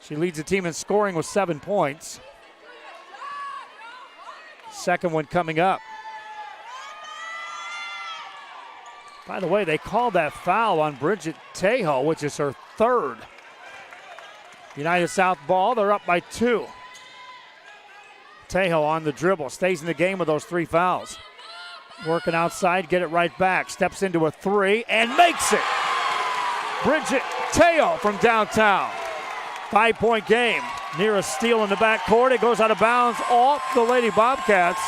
She leads the team in scoring with 7 points. Second one coming up. By the way, they called that foul on Bridget Tejo, which is her third. United South ball, they're up by 2. Tejo on the dribble, stays in the game with those 3 fouls. Working outside, get it right back. Steps into a 3 and makes it. Bridget Tejo from downtown. 5-point game. Near a steal in the backcourt. It goes out of bounds off the Lady Bobcats.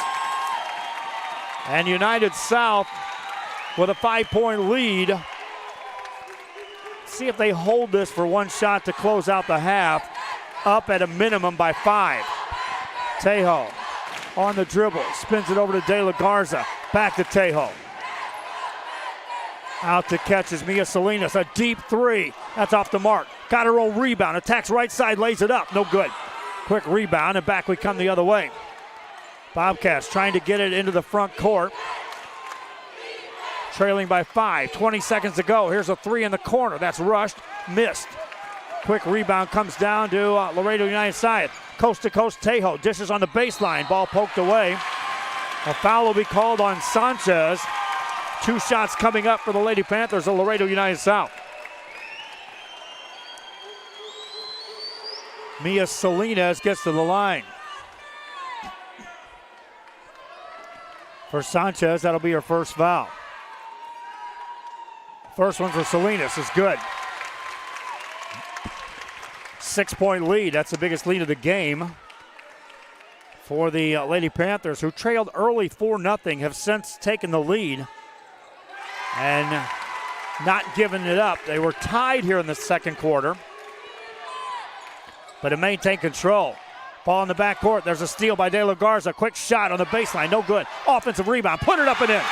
And United South with a 5-point lead. See if they hold this for one shot to close out the half. Up at a minimum by 5. Tejo on the dribble. Spins it over to De La Garza. Back to Tejo. Out to catch is Mia Salinas. A deep 3. That's off the mark. Got her own rebound. Attacks right side. Lays it up. No good. Quick rebound. And back we come the other way. Bobcats trying to get it into the front court. Trailing by 5. 20 seconds to go. Here's a 3 in the corner. That's rushed. Missed. Quick rebound comes down to Laredo United side. Coast to coast Tejo. Dishes on the baseline. Ball poked away. A foul will be called on Sanchez. 2 shots coming up for the Lady Panthers of Laredo United South. Mia Salinas gets to the line. For Sanchez, that'll be her first foul. First one for Salinas is good. 6-point lead. That's the biggest lead of the game for the Lady Panthers, who trailed early 4-0, have since taken the lead and not given it up. They were tied here in the second quarter, but have maintained control. Ball in the backcourt. There's a steal by De La Garza. Quick shot on the baseline. No good. Offensive rebound. Put it up and in.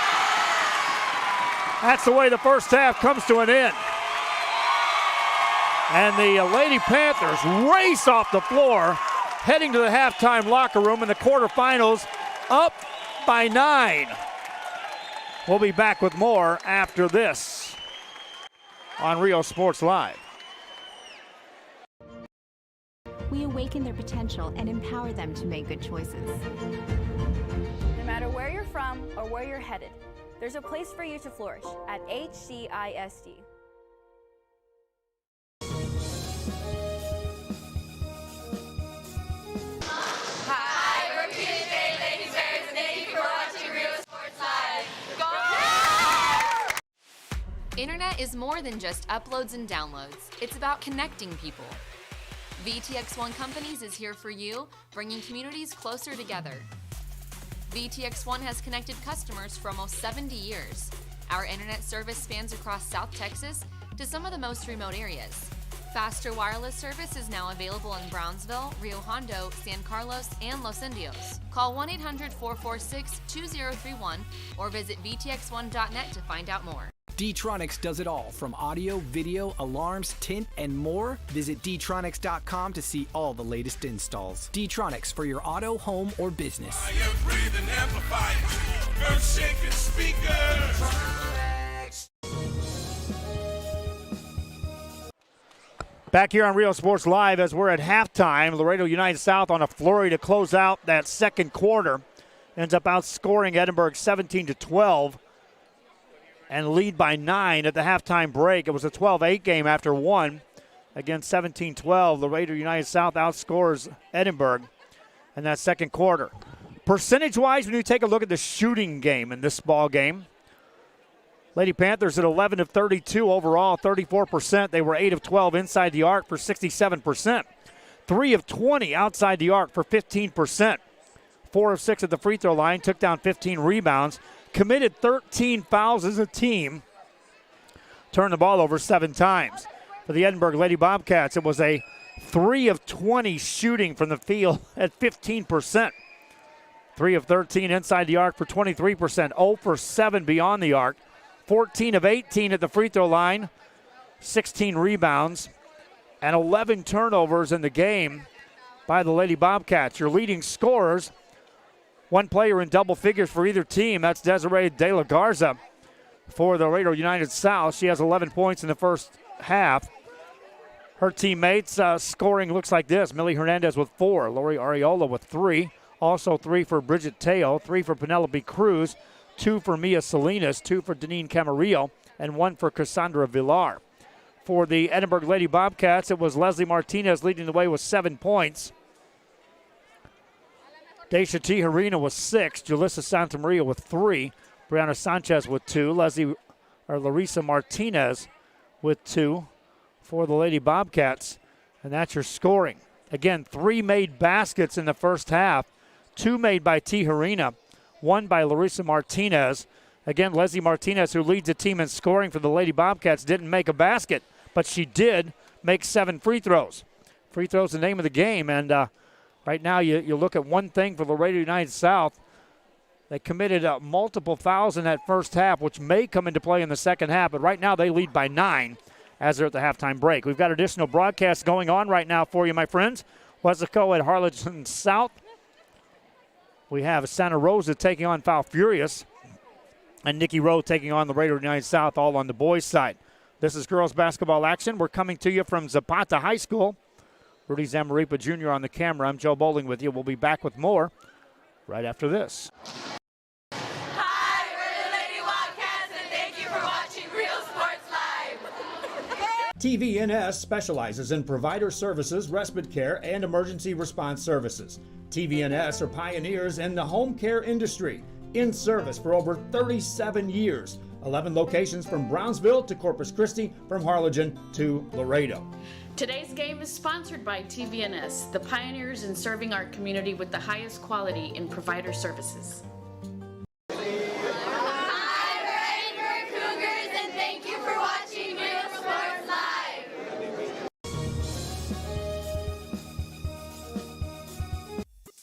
That's the way the first half comes to an end. And the Lady Panthers race off the floor, heading to the halftime locker room in the quarterfinals, up by 9. We'll be back with more after this on Rio Sports Live. We awaken their potential and empower them to make good choices. No matter where you're from or where you're headed, there's a place for you to flourish at HCISD. Hi, we're PJ Lady Bears, and thank you for watching Rio Sports Live. Go! Internet is more than just uploads and downloads. It's about connecting people. VTX1 Companies is here for you, bringing communities closer together. VTX1 has connected customers for almost 70 years. Our internet service spans across South Texas to some of the most remote areas. Faster wireless service is now available in Brownsville, Rio Hondo, San Carlos, and Los Indios. Call 1-800-446-2031 or visit VTX1.net to find out more. D-Tronics does it all, from audio, video, alarms, tint, and more. Visit dtronics.com to see all the latest installs. D-Tronics for your auto, home, or business. Back here on Rio Sports Live as we're at halftime. Laredo United South on a flurry to close out that second quarter. Ends up outscoring Edinburg 17-12. And lead by 9 at the halftime break. It was a 12-8 game after 1. Again, 17-12. Laredo United South outscores Edinburg in that second quarter. Percentage-wise, when you take a look at the shooting game in this ball game, Lady Panthers at 11 of 32 overall, 34%. They were 8 of 12 inside the arc for 67%. 3 of 20 outside the arc for 15%. 4 of 6 at the free throw line, took down 15 rebounds, committed 13 fouls as a team, turned the ball over 7 times. For the Edinburg Lady Bobcats, it was a 3 of 20 shooting from the field at 15%. 3 of 13 inside the arc for 23%. 0 for 7 beyond the arc. 14 of 18 at the free throw line. 16 rebounds and 11 turnovers in the game by the Lady Bobcats. Your leading scorers, one player in double figures for either team. That's Desiree De La Garza for the Laredo United South. She has 11 points in the first half. Her teammates scoring looks like this. Millie Hernandez with 4. Lori Ariola with 3. Also 3 for Bridget Teo. 3 for Penelope Cruz. 2 for Mia Salinas. 2 for Deneen Camarillo. And 1 for Cassandra Villar. For the Edinburg Lady Bobcats, it was Leslie Martinez leading the way with 7 points. Daisha Tijerina with 6. Julissa Santamaria with 3. Brianna Sanchez with 2. Larissa Martinez with 2 for the Lady Bobcats. And that's your scoring. Again, 3 made baskets in the first half. 2 made by Tijerina. 1 by Larissa Martinez. Again, Leslie Martinez, who leads the team in scoring for the Lady Bobcats, didn't make a basket, but she did make 7 free throws. Free throws the name of the game, and right now you look at one thing for Laredo United South. They committed multiple fouls in that first half, which may come into play in the second half, but right now they lead by 9 as they're at the halftime break. We've got additional broadcasts going on right now for you, my friends. Weslaco at Harlingen South. We have Santa Rosa taking on Foul Furious, and Nikki Rowe taking on the Laredo United South, all on the boys' side. This is girls basketball action. We're coming to you from Zapata High School. Rudy Zamaripa Jr. on the camera. I'm Joe Bowling with you. We'll be back with more right after this. Hi, we're the Lady Wildcats, and thank you for watching Real Sports Live. TVNS specializes in provider services, respite care, and emergency response services. TVNS are pioneers in the home care industry, in service for over 37 years. 11 locations from Brownsville to Corpus Christi, from Harlingen to Laredo. Today's game is sponsored by TVNS, the pioneers in serving our community with the highest quality in provider services. Hi, we're Edinburg Cougars, and thank you for watching Real Sports Live.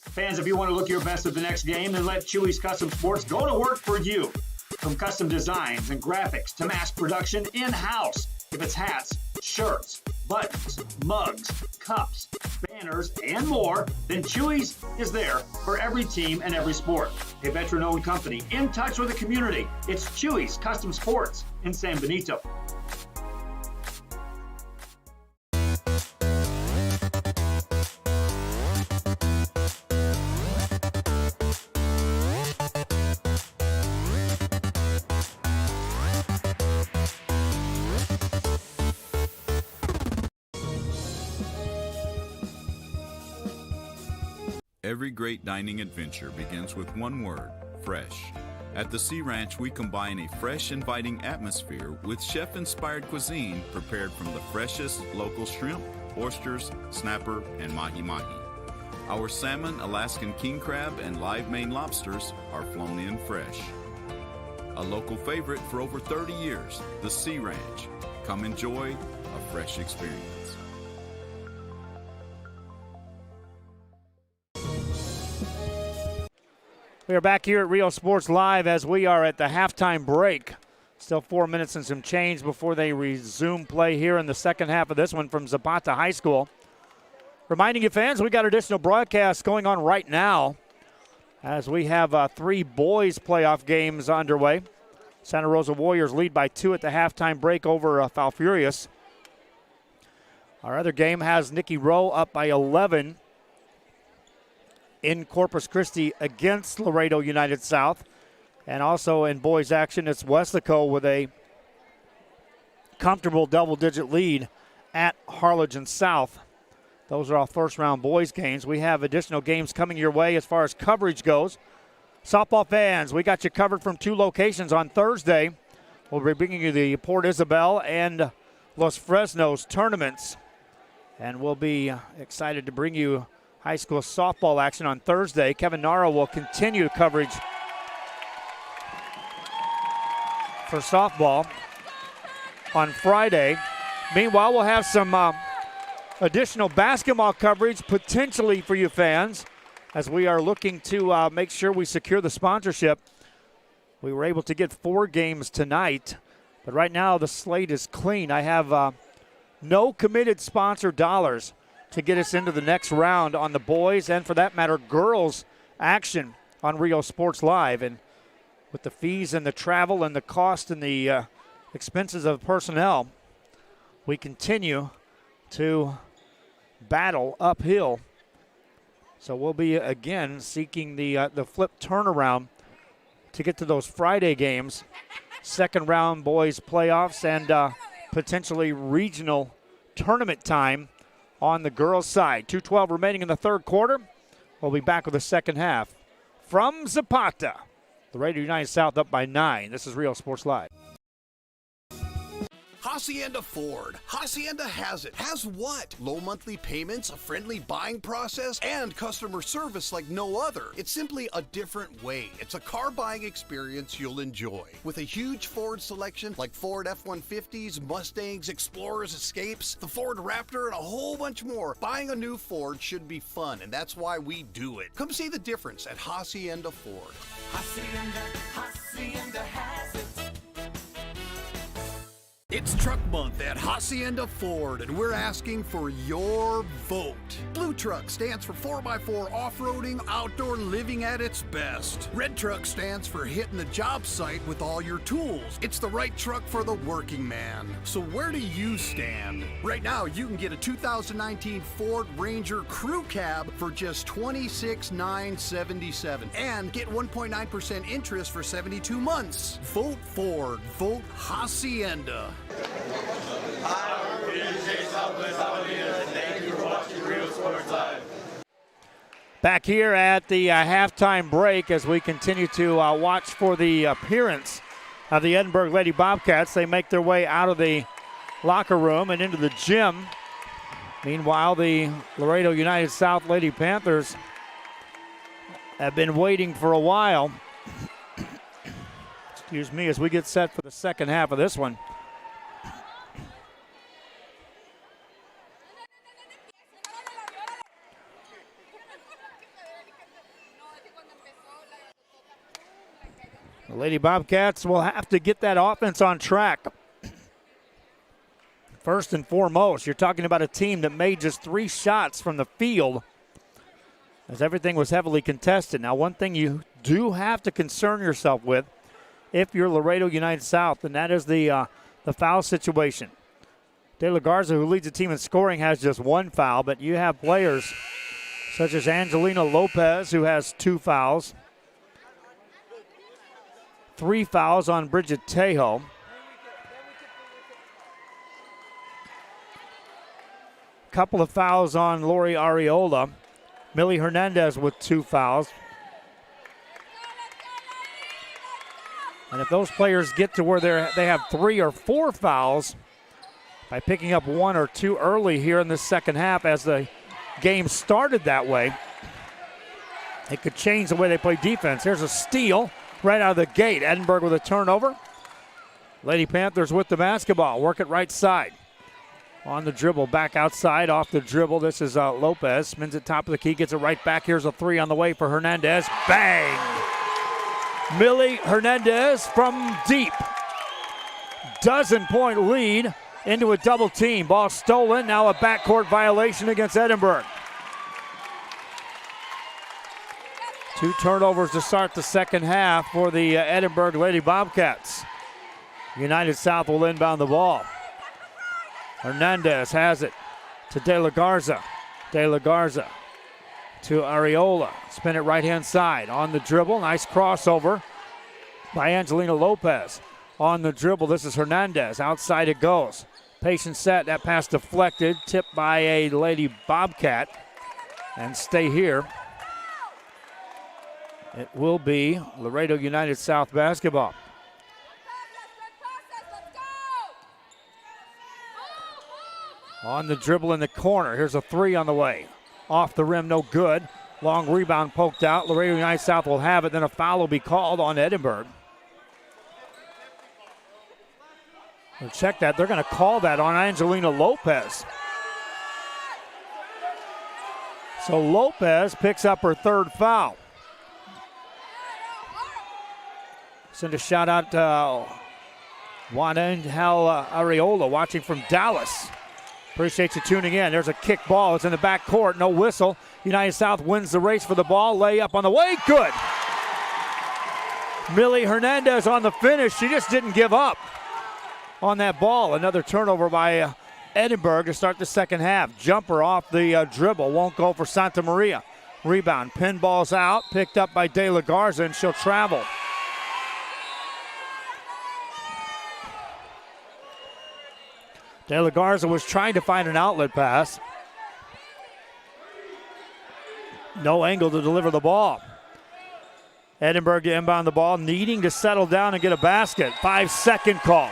Fans, if you want to look your best at the next game, then let Chewy's Custom Sports go to work for you. From custom designs and graphics to mass production in-house. If it's hats, shirts, buttons, mugs, cups, banners, and more, then Chewy's is there for every team and every sport. A veteran-owned company in touch with the community. It's Chewy's Custom Sports in San Benito. Every great dining adventure begins with one word: fresh. At the Sea Ranch, we combine a fresh, inviting atmosphere with chef-inspired cuisine prepared from the freshest local shrimp, oysters, snapper, and mahi-mahi. Our salmon, Alaskan king crab, and live Maine lobsters are flown in fresh. A local favorite for over 30 years, the Sea Ranch. Come enjoy a fresh experience. We are back here at Real Sports Live as we are at the halftime break. Still 4 minutes and some change before they resume play here in the second half of this one from Zapata High School. Reminding you, fans, we got additional broadcasts going on right now as we have 3 boys playoff games underway. Santa Rosa Warriors lead by 2 at the halftime break over Foul Furious. Our other game has Nikki Rowe up by 11 in Corpus Christi against Laredo United South. And also in boys action, it's Weslaco with a comfortable double-digit lead at Harlingen South. Those are all first-round boys games. We have additional games coming your way as far as coverage goes. Softball fans, we got you covered from 2 locations on Thursday. We'll be bringing you the Port Isabel and Los Fresnos tournaments. And we'll be excited to bring you high school softball action on Thursday. Kevin Nara will continue coverage for softball on Friday. Meanwhile, we'll have some additional basketball coverage potentially for you fans as we are looking to make sure we secure the sponsorship. We were able to get 4 games tonight, but right now the slate is clean. I have no committed sponsor dollars to get us into the next round on the boys and, for that matter, girls action on Rio Sports Live. And with the fees and the travel and the cost and the expenses of personnel, we continue to battle uphill. So we'll be again seeking the flip turnaround to get to those Friday games, second round boys playoffs, and potentially regional tournament time on the girls' side. 2:12 remaining in the third quarter. We'll be back with the second half from Zapata. Laredo United South up by 9. This is Real Sports Live. Hacienda Ford. Hacienda has it. Has what? Low monthly payments, a friendly buying process, and customer service like no other. It's simply a different way. It's a car buying experience you'll enjoy. With a huge Ford selection like Ford F-150s, Mustangs, Explorers, Escapes, the Ford Raptor, and a whole bunch more, buying a new Ford should be fun, and that's why we do it. Come see the difference at Hacienda Ford. Hacienda has it. It's Truck Month at Hacienda Ford, and we're asking for your vote. Blue Truck stands for 4x4 off-roading, outdoor living at its best. Red Truck stands for hitting the job site with all your tools. It's the right truck for the working man. So where do you stand? Right now, you can get a 2019 Ford Ranger Crew Cab for just $26,977 and get 1.9% interest for 72 months. Vote Ford. Vote Hacienda. Thank you for watching Real Sports Live. Back here at the halftime break as we continue to watch for the appearance of the Edinburg Lady Bobcats. They make their way out of the locker room and into the gym. Meanwhile, the Laredo United South Lady Panthers have been waiting for a while. Excuse me, as we get set for the second half of this one. The Lady Bobcats will have to get that offense on track. First and foremost, you're talking about a team that made just 3 shots from the field as everything was heavily contested. Now, one thing you do have to concern yourself with if you're Laredo United South, and that is the foul situation. De La Garza, who leads the team in scoring, has just 1 foul, but you have players such as Angelina Lopez, who has 2 fouls. 3 fouls on Bridget Tejo. Couple of fouls on Lori Ariola. Millie Hernandez with 2 fouls. And if those players get to where they have 3 or 4 fouls, by picking up 1 or 2 early here in the second half as the game started that way, it could change the way they play defense. Here's a steal right out of the gate. Edinburg with a turnover. Lady Panthers with the basketball. Work it right side. On the dribble, back outside, off the dribble. This is Lopez. Spins it top of the key, gets it right back. Here's a 3 on the way for Hernandez. Bang! Millie Hernandez from deep. Dozen-point lead into a double team. Ball stolen. Now a backcourt violation against Edinburg. 2 turnovers to start the second half for the Edinburg Lady Bobcats. United South will inbound the ball. Hernandez has it to De La Garza. De La Garza to Ariola. Spin it right-hand side. On the dribble, nice crossover by Angelina Lopez. On the dribble, this is Hernandez. Outside it goes. Patient set, that pass deflected. Tipped by a Lady Bobcat. And stay here. It will be Laredo United South basketball. On the dribble in the corner. Here's a three on the way. Off the rim, no good. Long rebound poked out. Laredo United South will have it. Then a foul will be called on Edinburg. We'll check that. They're going to call that on Angelina Lopez. So Lopez picks up her third foul. Send a shout out to Juan Angel Areola watching from Dallas. Appreciate you tuning in. There's a kick ball. It's in the back court. No whistle. United South wins the race for the ball. Layup on the way. Good. Millie Hernandez on the finish. She just didn't give up on that ball. Another turnover by Edinburg to start the second half. Jumper off the dribble. Won't go for Santa Maria. Rebound. Pinball's out. Picked up by De La Garza, and she'll travel. De La Garza was trying to find an outlet pass. No angle to deliver the ball. Edinburg to inbound the ball, needing to settle down and get a basket. 5-second call.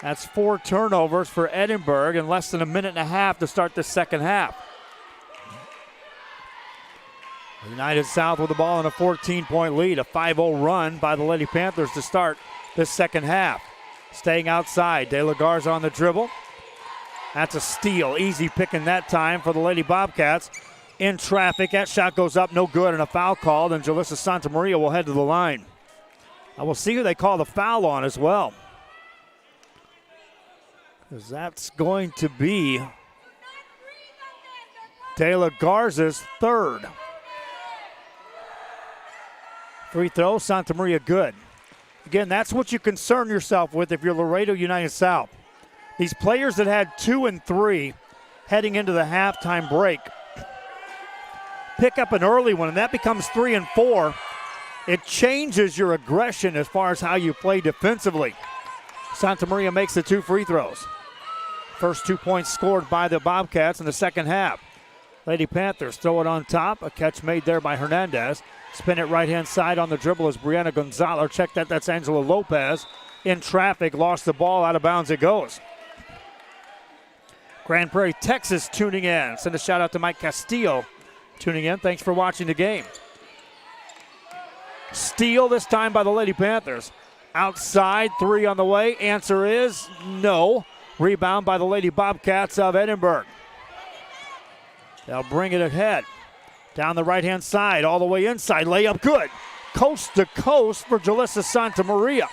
That's 4 turnovers for Edinburg in less than a minute and a half to start the second half. United South with the ball in a 14-point lead. A 5-0 run by the Lady Panthers to start this second half. Staying outside, De La Garza on the dribble. That's a steal. Easy picking that time for the Lady Bobcats. In traffic, that shot goes up, no good, and a foul called, and Jalissa Santa Maria will head to the line. I will see who they call the foul on as well, because that's going to be De La Garza's third. Free throw, Santa Maria good. Again, that's what you concern yourself with if you're Laredo United South. These players that had 2 and 3 heading into the halftime break pick up an early one, and that becomes 3 and 4. It changes your aggression as far as how you play defensively. Santa Maria makes the 2 free throws. First 2 points scored by the Bobcats in the second half. Lady Panthers throw it on top. A catch made there by Hernandez. Spin it right-hand side on the dribble as Brianna Gonzalez. Check that, that's Angela Lopez. In traffic, lost the ball, out of bounds it goes. Grand Prairie, Texas tuning in. Send a shout out to Mike Castillo tuning in. Thanks for watching the game. Steal this time by the Lady Panthers. Outside, 3 on the way. Answer is no. Rebound by the Lady Bobcats of Edinburg. They'll bring it ahead. Down the right-hand side, all the way inside. Layup good. Coast to coast for Jalissa Santa Maria.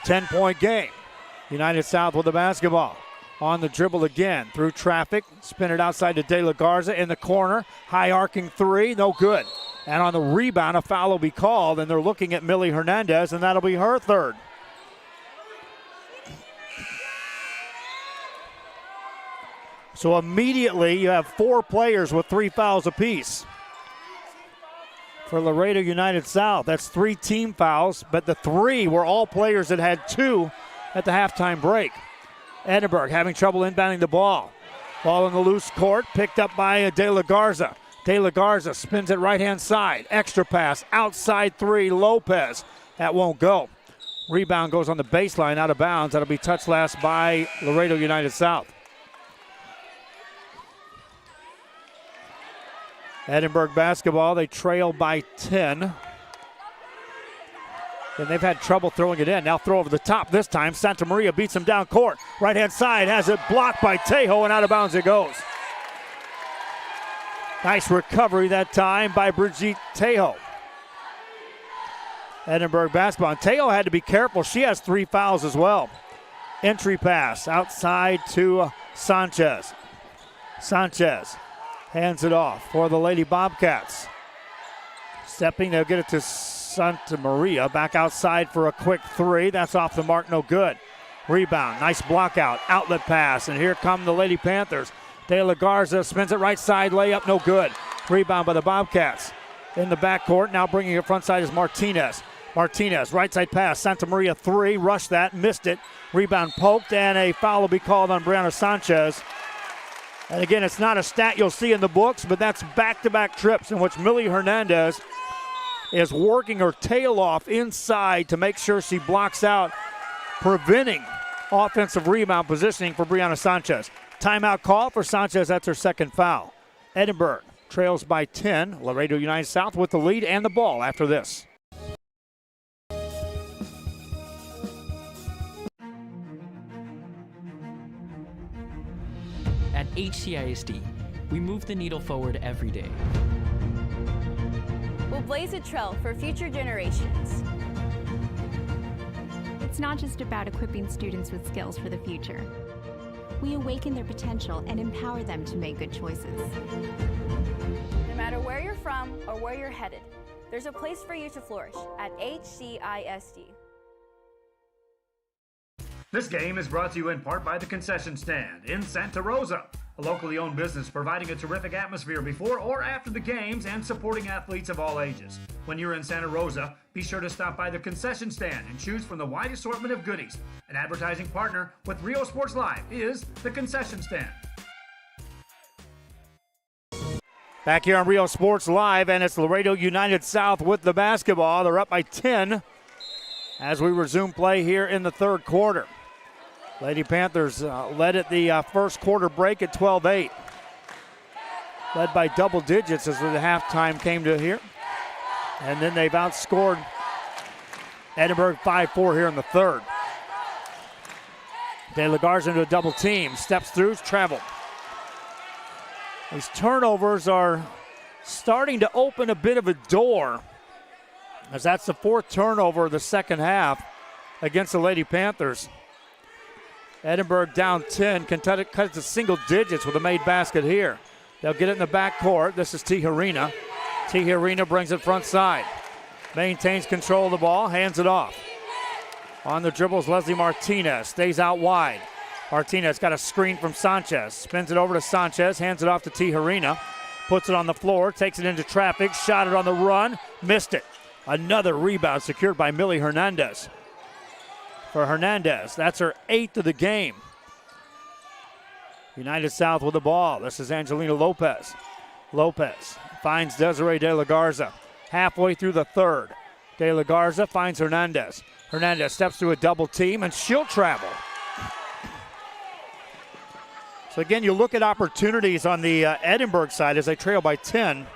10-point game. United South with the basketball. On the dribble again. Through traffic. Spin it outside to De La Garza in the corner. High arcing 3. No good. And on the rebound, a foul will be called. And they're looking at Millie Hernandez, and that'll be her third. So immediately you have 4 players with 3 fouls apiece. For Laredo United South, that's 3 team fouls, but the 3 were all players that had 2 at the halftime break. Edinburg having trouble inbounding the ball. Ball in the loose court, picked up by De La Garza. De La Garza spins it right-hand side. Extra pass, outside 3, Lopez. That won't go. Rebound goes on the baseline, out of bounds. That'll be touched last by Laredo United South. Edinburg basketball, they trail by 10. And they've had trouble throwing it in. Now throw over the top this time. Santa Maria beats them down court. Right-hand side has it blocked by Tejo, and out of bounds it goes. Nice recovery that time by Brigitte Tejo. Edinburg basketball. And Tejo had to be careful. She has 3 fouls as well. Entry pass outside to Sanchez. Sanchez hands it off for the Lady Bobcats. Stepping, they'll get it to Santa Maria. Back outside for a quick 3. That's off the mark, no good. Rebound, nice block out, outlet pass, and here come the Lady Panthers. De La Garza spins it right side, layup, no good. Rebound by the Bobcats. In the backcourt, now bringing it front side is Martinez. Martinez, right side pass, Santa Maria 3, rushed that, missed it. Rebound poked, and a foul will be called on Brianna Sanchez. And again, it's not a stat you'll see in the books, but that's back-to-back trips in which Millie Hernandez is working her tail off inside to make sure she blocks out, preventing offensive rebound positioning for Brianna Sanchez. Timeout call for Sanchez. That's her second foul. Edinburg trails by 10. Laredo United South with the lead and the ball after this. At HCISD, we move the needle forward every day. We'll blaze a trail for future generations. It's not just about equipping students with skills for the future. We awaken their potential and empower them to make good choices. No matter where you're from or where you're headed, there's a place for you to flourish at HCISD. This game is brought to you in part by the Concession Stand in Santa Rosa, a locally owned business providing a terrific atmosphere before or after the games and supporting athletes of all ages. When you're in Santa Rosa, be sure to stop by the Concession Stand and choose from the wide assortment of goodies. An advertising partner with Rio Sports Live is the Concession Stand. Back here on Rio Sports Live, and it's Laredo United South with the basketball. They're up by 10 as we resume play here in the third quarter. Lady Panthers led at the first quarter break at 12-8. Led by double digits as the halftime came to here. And then they've outscored Edinburg 5-4 here in the third. De La Garza into a double team. Steps through, travel. These turnovers are starting to open a bit of a door, as that's the fourth turnover of the second half against the Lady Panthers. Edinburg down 10, can cut it to single digits with a made basket here. They'll get it in the backcourt. This is Tijerina. Tijerina brings it front side. Maintains control of the ball, hands it off. On the dribbles, Leslie Martinez stays out wide. Martinez got a screen from Sanchez. Spins it over to Sanchez, hands it off to Tijerina. Puts it on the floor, takes it into traffic, shot it on the run, missed it. Another rebound secured by Millie Hernandez. For Hernandez, that's her 8th of the game. United South with the ball. This is Angelina Lopez. Lopez finds Desiree De La Garza. Halfway through the third. De La Garza finds Hernandez. Hernandez steps through a double team, and she'll travel. So again, you look at opportunities on the Edinburg side as they trail by 10.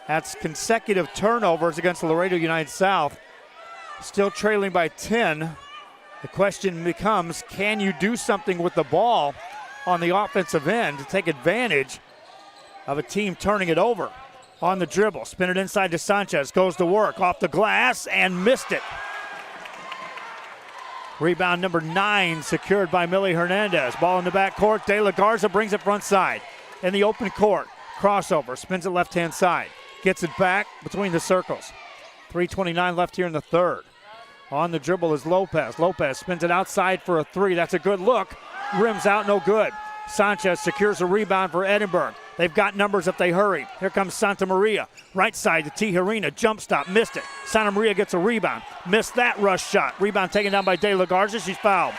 That's consecutive turnovers against Laredo United South. Still trailing by 10. The question becomes, can you do something with the ball on the offensive end to take advantage of a team turning it over? On the dribble, spin it inside to Sanchez, goes to work, off the glass, and missed it. Rebound number 9 secured by Millie Hernandez. Ball in the backcourt, De La Garza brings it front side. In the open court, crossover, spins it left-hand side. Gets it back between the circles. 3:29 left here in the third. On the dribble is Lopez. Lopez spins it outside for a three. That's a good look. Rims out, no good. Sanchez secures a rebound for Edinburg. They've got numbers if they hurry. Here comes Santa Maria. Right side to Tijerina. Jump stop, missed it. Santa Maria gets a rebound. Missed that rush shot. Rebound taken down by De La Garza. She's fouled.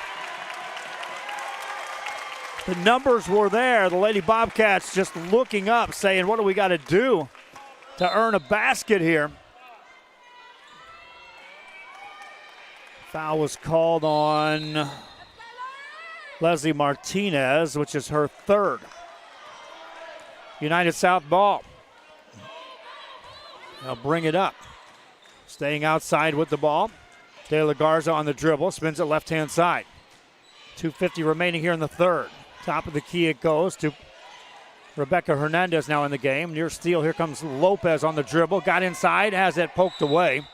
The numbers were there. The Lady Bobcats just looking up, saying, what do we got to do to earn a basket here? Foul was called on Leslie Martinez, which is her third. United South ball. They'll bring it up. Staying outside with the ball. De La Garza on the dribble, spins it left-hand side. 2:50 remaining here in the third. Top of the key it goes to Rebecca Hernandez now in the game. Near steal, here comes Lopez on the dribble. Got inside, has it poked away.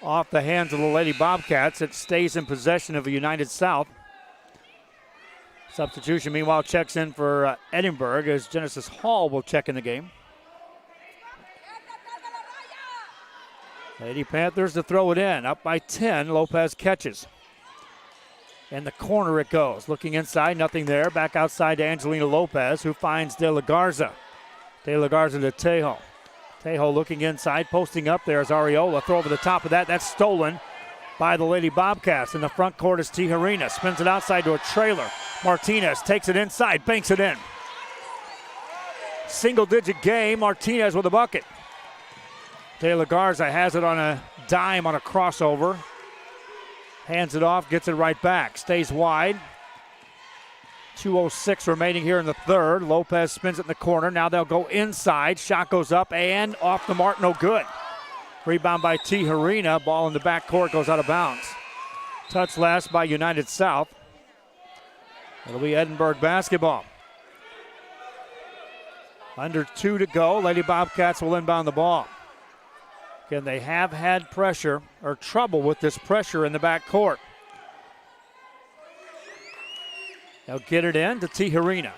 Off the hands of the Lady Bobcats. It stays in possession of the United South. Substitution, meanwhile, checks in for Edinburg as Genesis Hall will check in the game. Lady Panthers to throw it in. Up by 10. Lopez catches. In the corner it goes. Looking inside, nothing there. Back outside to Angelina Lopez, who finds De La Garza. De La Garza to Tejo. Tejo looking inside, posting up there is Ariola. Throw over the top of that. That's stolen by the Lady Bobcats. In the front court is Tijerina. Spins it outside to a trailer. Martinez takes it inside, banks it in. Single-digit game. Martinez with a bucket. De La Garza has it on a dime on a crossover. Hands it off, gets it right back. Stays wide. 2:06 remaining here in the third. Lopez spins it in the corner. Now they'll go inside. Shot goes up and off the mark, no good. Rebound by Tijerina. Ball in the backcourt goes out of bounds. Touch last by United South. It'll be Edinburg basketball. Under 2 to go. Lady Bobcats will inbound the ball. Again, they have had pressure or trouble with this pressure in the backcourt. They'll get it in to Tijerina.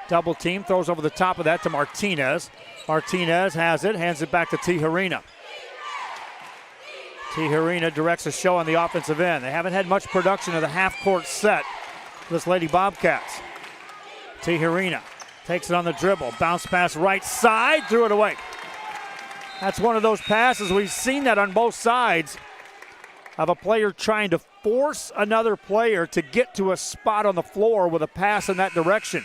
Double team, throws over the top of that to Martinez. Martinez has it, hands it back to Tijerina. Tijerina directs a show on the offensive end. They haven't had much production of the half-court set for this Lady Bobcats. Tijerina takes it on the dribble. Bounce pass right side, threw it away. That's one of those passes. We've seen that on both sides of a player trying to force another player to get to a spot on the floor with a pass in that direction.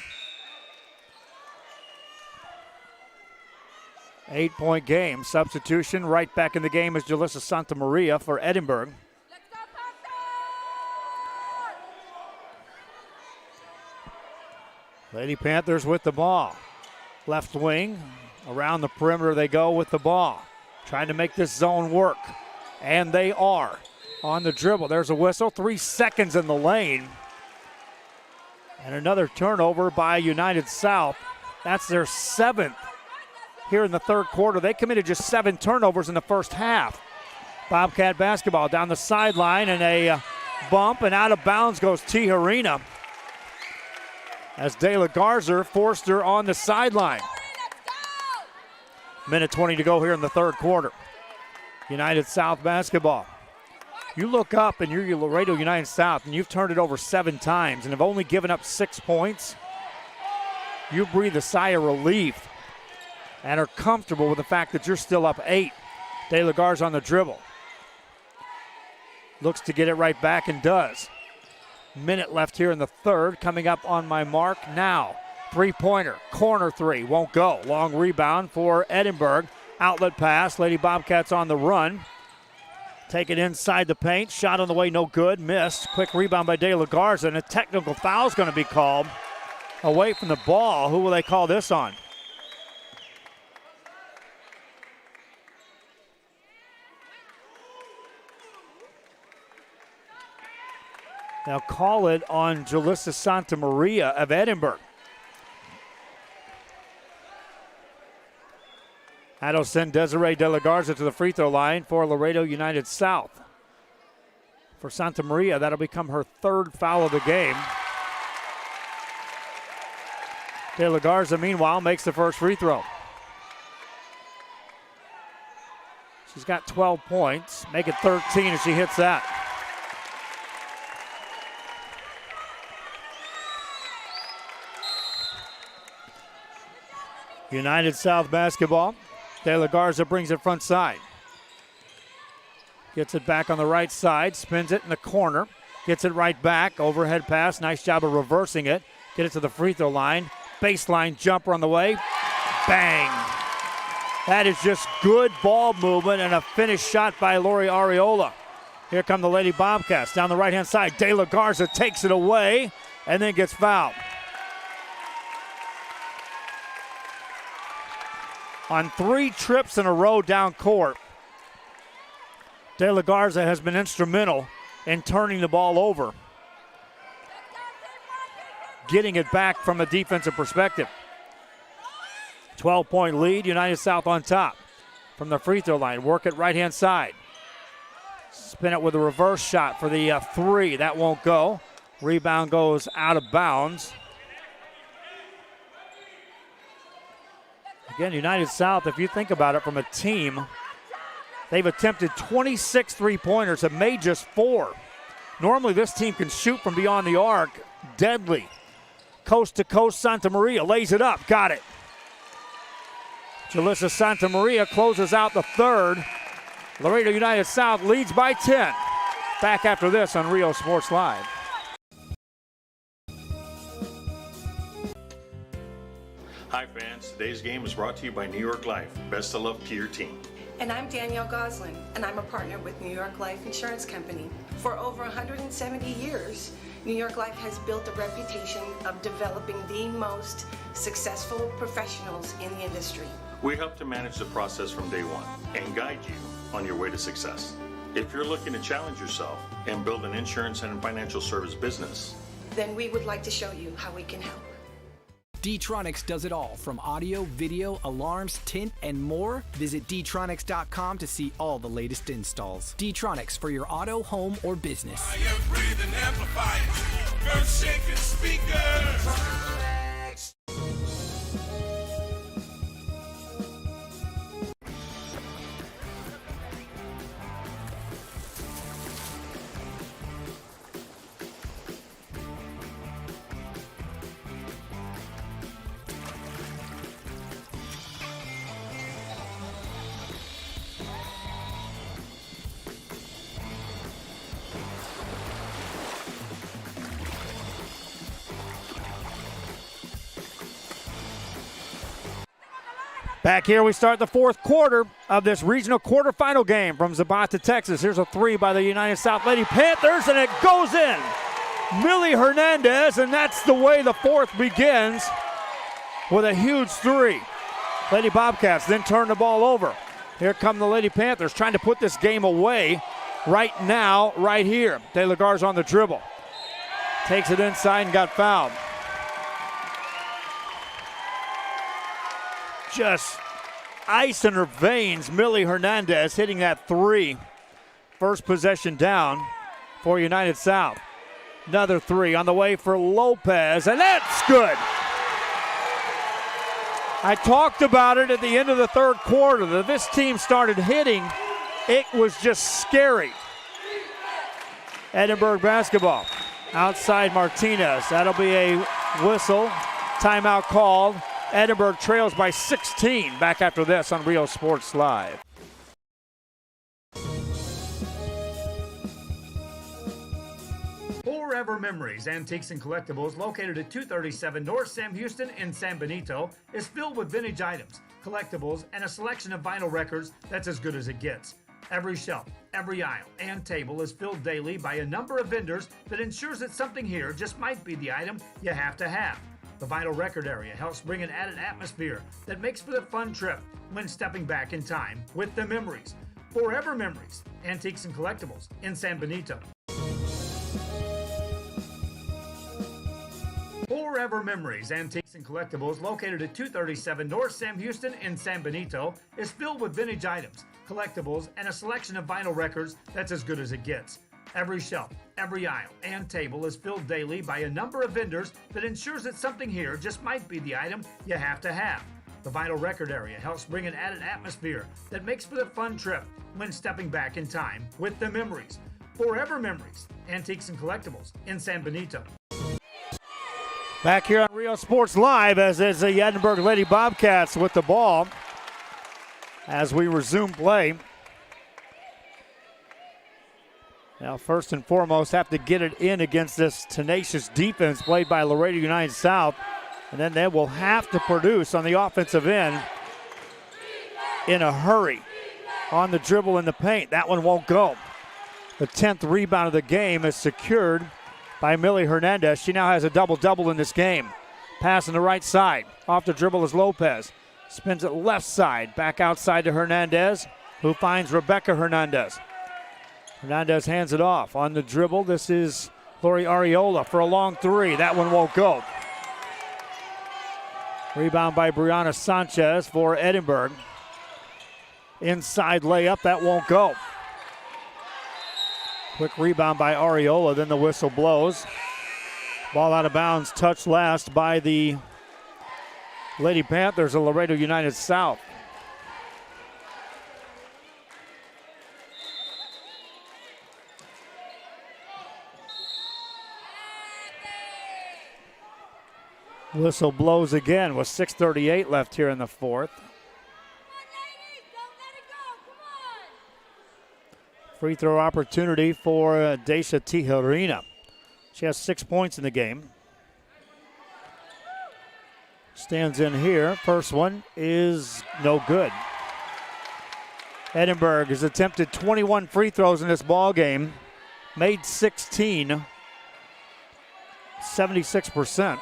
8-point game. Substitution right back in the game is Julissa Santa Maria for Edinburg. Lady Panthers with the ball. Left wing. Around the perimeter they go with the ball. Trying to make this zone work. And they are. On the dribble. There's a whistle. 3 seconds in the lane. And another turnover by United South. That's their 7th here in the third quarter. They committed just 7 turnovers in the first half. Bobcat basketball down the sideline and a bump, and out of bounds goes Tijerina as De La Garza forced her on the sideline. Minute 20 to go here in the third quarter. United South basketball. You look up and you're Laredo United South and you've turned it over 7 times and have only given up 6 points. You breathe a sigh of relief and are comfortable with the fact that you're still up 8. De La Garza on the dribble. Looks to get it right back and does. Minute left here in the third. Coming up on my mark now. 3-pointer, corner 3, won't go. Long rebound for Edinburg. Outlet pass, Lady Bobcats on the run. Take it inside the paint. Shot on the way, no good. Missed. Quick rebound by De La Garza, and a technical foul is going to be called away from the ball. Who will they call this on? They'll call it on Julissa Santa Maria of Edinburg. That'll send Desiree De La Garza to the free throw line for Laredo United South. For Santa Maria, that'll become her 3rd foul of the game. De La Garza, meanwhile, makes the first free throw. She's got 12 points. Make it 13 if she hits that. United South basketball. De La Garza brings it front side. Gets it back on the right side. Spins it in the corner. Gets it right back. Overhead pass. Nice job of reversing it. Get it to the free throw line. Baseline jumper on the way. Bang. That is just good ball movement and a finished shot by Lori Areola. Here come the Lady Bobcats down the right-hand side. De La Garza takes it away and then gets fouled. On 3 trips in a row down court, De La Garza has been instrumental in turning the ball over, getting it back from a defensive perspective. 12-point lead, United South on top. From the free throw line, work it right-hand side. Spin it with a reverse shot for the 3. That won't go. Rebound goes out of bounds. Again, United South, if you think about it from a team, they've attempted 26 three-pointers and made just 4. Normally this team can shoot from beyond the arc. Deadly. Coast to coast, Santa Maria lays it up. Got it. Julissa Santa Maria closes out the third. Laredo United South leads by 10. Back after this on Rio Sports Live. Hi fans, today's game is brought to you by New York Life. Best of luck to your team. And I'm Danielle Goslin, and I'm a partner with New York Life Insurance Company. For over 170 years, New York Life has built a reputation of developing the most successful professionals in the industry. We help to manage the process from day one and guide you on your way to success. If you're looking to challenge yourself and build an insurance and financial service business, then we would like to show you how we can help. D-Tronics does it all, from audio, video, alarms, tint, and more. Visit dtronics.com to see all the latest installs. D-Tronics, for your auto, home, or business. Back here, we start the fourth quarter of this regional quarterfinal game from Zapata, Texas. Here's a three by the United South Lady Panthers, and it goes in. Millie Hernandez, and that's the way the fourth begins, with a huge three. Lady Bobcats then turn the ball over. Here come the Lady Panthers trying to put this game away right now, right here. De La Garza on the dribble. Takes it inside and got fouled. Just ice in her veins. Millie Hernandez hitting that three. First possession down for United South. Another three on the way for Lopez, and that's good. I talked about it at the end of the third quarter that this team started hitting. It was just scary. Edinburgh basketball. Outside Martinez. That'll be a whistle. Timeout called. Edinburgh trails by 16. Back after this on Real Sports Live. Forever Memories, Antiques and Collectibles, located at 237 North Sam Houston in San Benito, is filled with vintage items, collectibles, and a selection of vinyl records that's as good as it gets. Every shelf, every aisle, and table is filled daily by a number of vendors that ensures that something here just might be the item you have to have. The vinyl record area helps bring an added atmosphere that makes for the fun trip when stepping back in time with the memories. Forever Memories, Antiques and Collectibles in San Benito. Forever Memories, Antiques and Collectibles, located at 237 North Sam Houston in San Benito, is filled with vintage items, collectibles, and a selection of vinyl records that's as good as it gets. Every shelf, every aisle, and table is filled daily by a number of vendors that ensures that something here just might be the item you have to have. The vinyl record area helps bring an added atmosphere that makes for the fun trip when stepping back in time with the memories. Forever Memories, Antiques and Collectibles in San Benito. Back here on Real Sports Live, as is the Edinburgh Lady Bobcats with the ball as we resume play. Now, first and foremost, have to get it in against this tenacious defense played by Laredo United South. And then they will have to produce on the offensive end in a hurry. On the dribble in the paint, that one won't go. The 10th rebound of the game is secured by Millie Hernandez. She now has a double-double in this game. Pass on the right side. Off the dribble is Lopez. Spins it left side. Back outside to Hernandez, who finds Rebecca Hernandez. Hernandez hands it off. On the dribble, this is Lori Ariola for a long three. That one won't go. Rebound by Brianna Sanchez for Edinburgh. Inside layup, that won't go. Quick rebound by Ariola, then the whistle blows. Ball out of bounds, touched last by the Lady Panthers of Laredo United South. Whistle blows again with 6:38 left here in the fourth. Free throw opportunity for Daisha Tijerina. She has 6 points in the game. Stands in here. First one is no good. Edinburg has attempted 21 free throws in this ball game, made 16, 76%.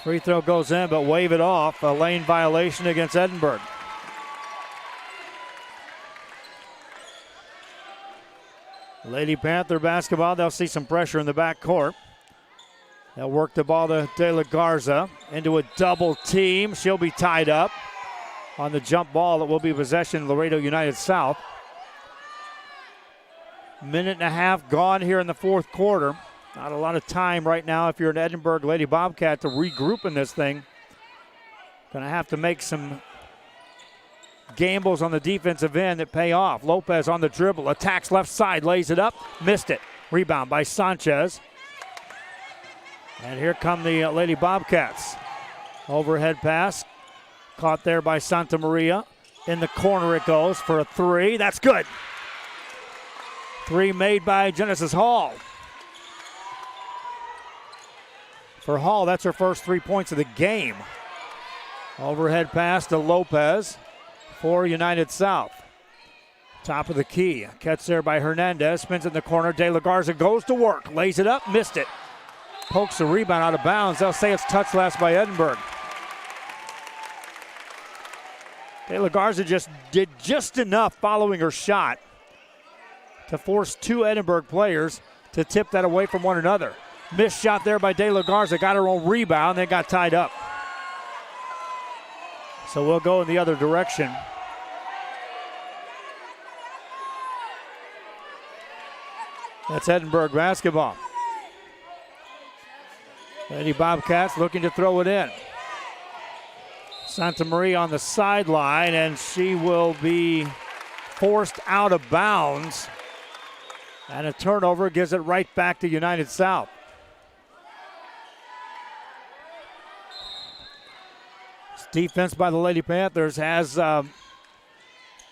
Free throw goes in, but wave it off. A lane violation against Edinburg. Lady Panther basketball, they'll see some pressure in the backcourt. They'll work the ball to De La Garza into a double team. She'll be tied up on the jump ball. It will be possession Laredo United South. Minute and a half gone here in the fourth quarter. Not a lot of time right now if you're an Edinburg Lady Bobcat to regroup in this thing. Going to have to make some gambles on the defensive end that pay off. Lopez on the dribble, attacks left side, lays it up, missed it. Rebound by Sanchez. And here come the Lady Bobcats. Overhead pass, caught there by Santa Maria. In the corner it goes for a three. That's good. Three made by Genesis Hall. For Hall, that's her first 3 points of the game. Overhead pass to Lopez for United South. Top of the key. Catch there by Hernandez. Spins in the corner. De La Garza goes to work. Lays it up. Missed it. Pokes the rebound out of bounds. They'll say it's touch last by Edinburg. De La Garza just did just enough following her shot to force two Edinburg players to tip that away from one another. Missed shot there by De La Garza. Got her own rebound. Then got tied up. So we'll go in the other direction. That's Edinburg basketball. Lady Bobcats looking to throw it in. Santa Maria on the sideline, and she will be forced out of bounds. And a turnover gives it right back to United South. Defense by the Lady Panthers has been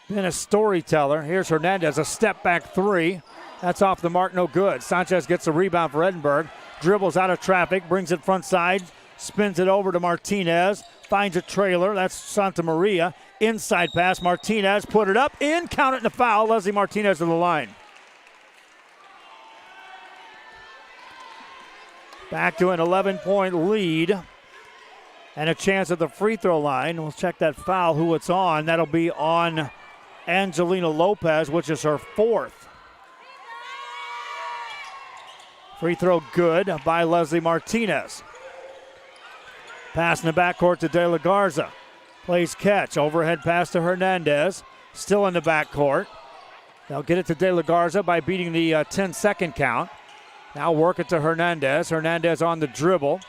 a storyteller. Here's Hernandez, a step back three. That's off the mark, no good. Sanchez gets a rebound for Edinburg. Dribbles out of traffic, brings it front side, spins it over to Martinez. Finds a trailer, that's Santa Maria. Inside pass, Martinez put it up, in, count it in a foul. Leslie Martinez to the line. Back to an 11-point lead. And a chance at the free throw line. We'll check that foul, who it's on. That'll be on Angelina Lopez, which is her fourth. Free throw good by Leslie Martinez. Pass in the backcourt to De La Garza. Plays catch. Overhead pass to Hernandez. Still in the backcourt. They'll get it to De La Garza by beating the 10-second count. Now work it to Hernandez. Hernandez on the dribble.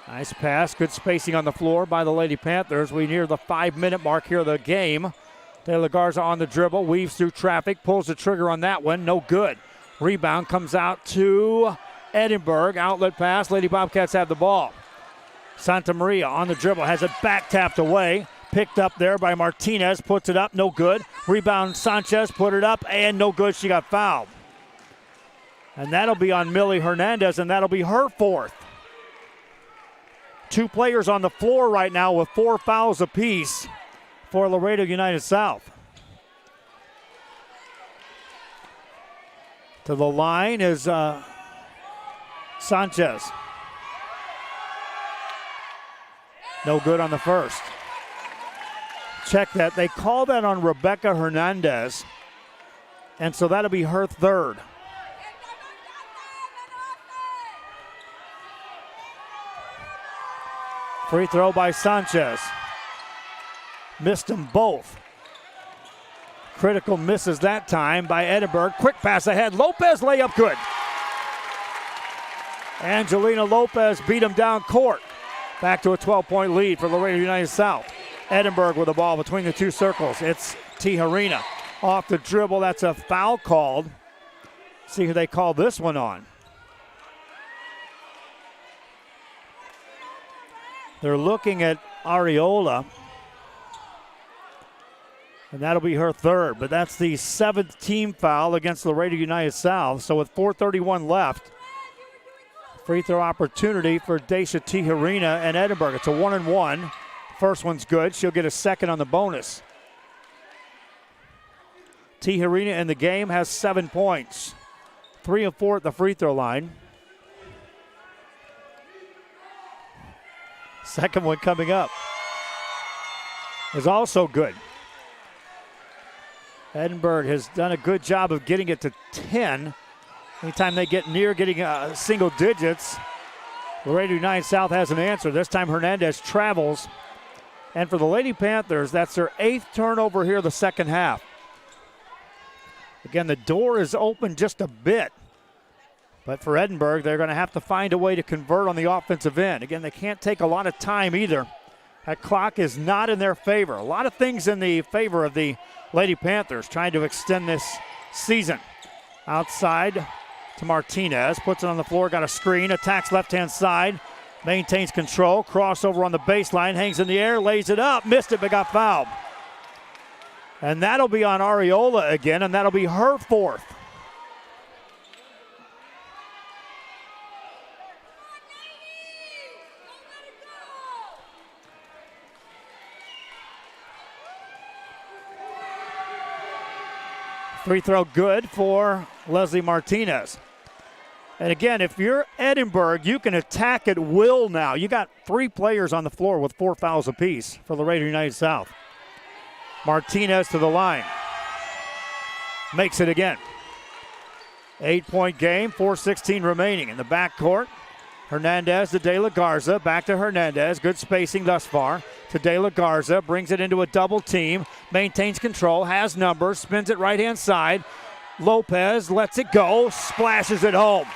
Nice pass, good spacing on the floor by the Lady Panthers. We near the 5-minute mark here of the game. De La Garza on the dribble, weaves through traffic, pulls the trigger on that one, no good. Rebound comes out to Edinburg, outlet pass, Lady Bobcats have the ball. Santa Maria on the dribble, has it back tapped away. Picked up there by Martinez, puts it up, no good. Rebound Sanchez, put it up, and no good, she got fouled. And that'll be on Millie Hernandez, and that'll be her fourth. Two players on the floor right now with 4 fouls apiece for Laredo United South. To the line is Sanchez. No good on the first. Check that. They call that on Rebecca Hernandez, and so that'll be her third. Free throw by Sanchez. Missed them both. Critical misses that time by Edinburg. Quick pass ahead. Lopez layup good. Angelina Lopez beat him down court. Back to a 12-point lead for Laredo United South. Edinburg with the ball between the two circles. It's Tijerina. Off the dribble. That's a foul called. See who they call this one on. They're looking at Areola, and that'll be her third. But that's the 7th team foul against Laredo United South. So with 4:31 left, free throw opportunity for Daisha Tijerina and Edinburg. It's a 1-and-1. first one's good. She'll get a second on the bonus. Tijerina in the game has 7 points. 3 of 4 at the free throw line. Second one coming up is also good. Edinburg has done a good job of getting it to 10. Anytime they get near getting single digits, Laredo United South has an answer. This time Hernandez travels. And for the Lady Panthers, that's their 8th turnover here the second half. Again, the door is open just a bit. But for Edinburg, they're going to have to find a way to convert on the offensive end. Again, they can't take a lot of time either. That clock is not in their favor. A lot of things in the favor of the Lady Panthers trying to extend this season. Outside to Martinez, puts it on the floor, got a screen, attacks left-hand side, maintains control, crossover on the baseline, hangs in the air, lays it up, missed it but got fouled. And that'll be on Ariola again, and that'll be her 4th. Free throw good for Leslie Martinez. And again, if you're Edinburg, you can attack at will now. You got 3 players on the floor with 4 fouls apiece for Laredo United South. Martinez to the line. Makes it again. 8-point game, 4:16 remaining in the backcourt. Hernandez to De La Garza, back to Hernandez. Good spacing thus far to De La Garza. Brings it into a double team, maintains control, has numbers, spins it right-hand side. Lopez lets it go, splashes it home.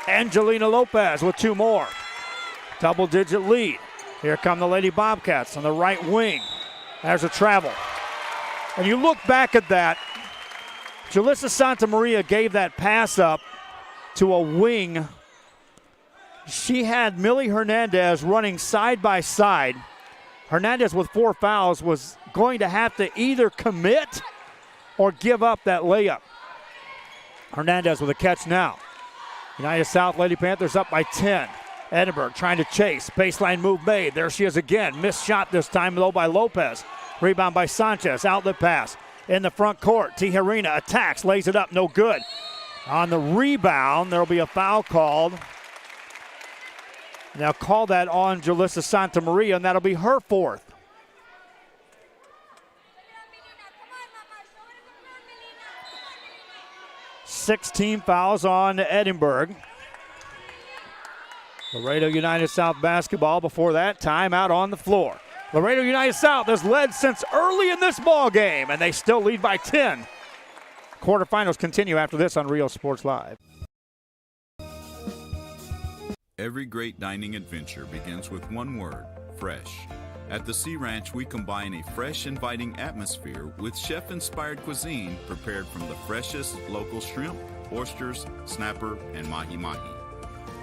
Angelina Lopez with 2 more. Double-digit lead. Here come the Lady Bobcats on the right wing. There's a travel. And you look back at that, Julissa Santa Maria gave that pass up to a wing. She had Millie Hernandez running side by side. Hernandez with 4 fouls was going to have to either commit or give up that layup. Hernandez with a catch now. United South Lady Panthers up by 10. Edinburg trying to chase. Baseline move made. There she is again. Missed shot this time though by Lopez. Rebound by Sanchez. Outlet pass in the front court. Tijerina attacks. Lays it up. No good. On the rebound, there will be a foul called. Now call that on Julissa Santa Maria, and that'll be her 4th. Sixteen fouls on Edinburg. Laredo United South basketball before that. Timeout on the floor. Laredo United South has led since early in this ball game, and they still lead by 10. Quarterfinals continue after this on Real Sports Live. Every great dining adventure begins with one word, fresh. At the Sea Ranch, we combine a fresh, inviting atmosphere with chef-inspired cuisine prepared from the freshest local shrimp, oysters, snapper, and mahi-mahi.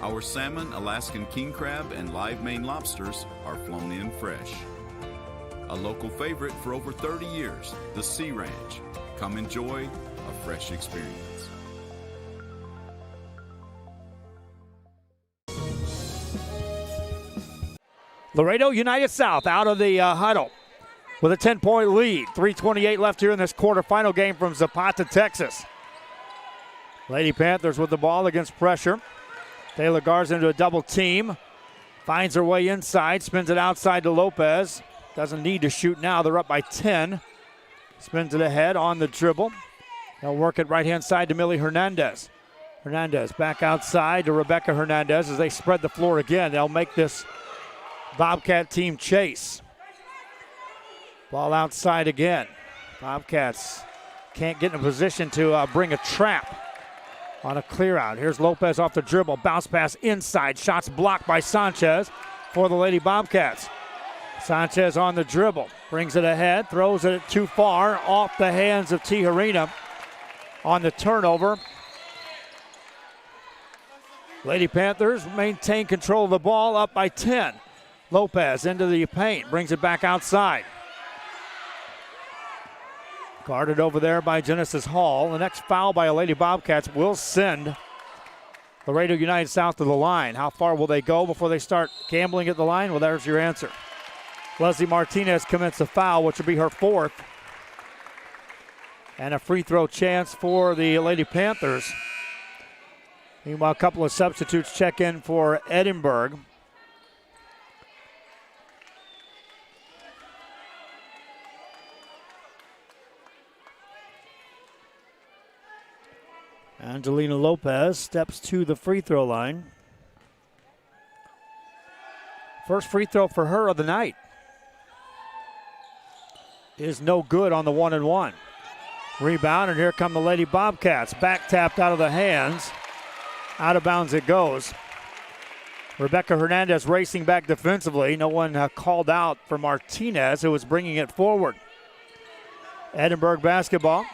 Our salmon, Alaskan king crab, and live Maine lobsters are flown in fresh. A local favorite for over 30 years, the Sea Ranch. Come enjoy a fresh experience. Laredo United South out of the huddle with a 10-point lead. 3:28 left here in this quarterfinal game from Zapata, Texas. Lady Panthers with the ball against pressure. De La Garza into a double team. Finds her way inside, spins it outside to Lopez. Doesn't need to shoot now. They're up by 10. Spins it ahead on the dribble. They'll work it right-hand side to Millie Hernandez. Hernandez back outside to Rebecca Hernandez as they spread the floor again. They'll make this Bobcat team chase. Ball outside again. Bobcats can't get in a position to bring a trap on a clear out. Here's Lopez off the dribble. Bounce pass inside. Shots blocked by Sanchez for the Lady Bobcats. Sanchez on the dribble. Brings it ahead. Throws it too far. Off the hands of Tijerina on the turnover. Lady Panthers maintain control of the ball, up by 10. Lopez into the paint. Brings it back outside. Guarded over there by Genesis Hall. The next foul by a Lady Bobcats will send Laredo United South to the line. How far will they go before they start gambling at the line? Well, there's your answer. Leslie Martinez commits a foul, which will be her fourth. And a free throw chance for the Lady Panthers. Meanwhile, a couple of substitutes check in for Edinburg. Angelina Lopez steps to the free throw line. First free throw for her of the night is no good on the 1-and-1. Rebound, and here come the Lady Bobcats. Back tapped out of the hands. Out of bounds it goes. Rebecca Hernandez racing back defensively. No one called out for Martinez, who was bringing it forward. Edinburg basketball.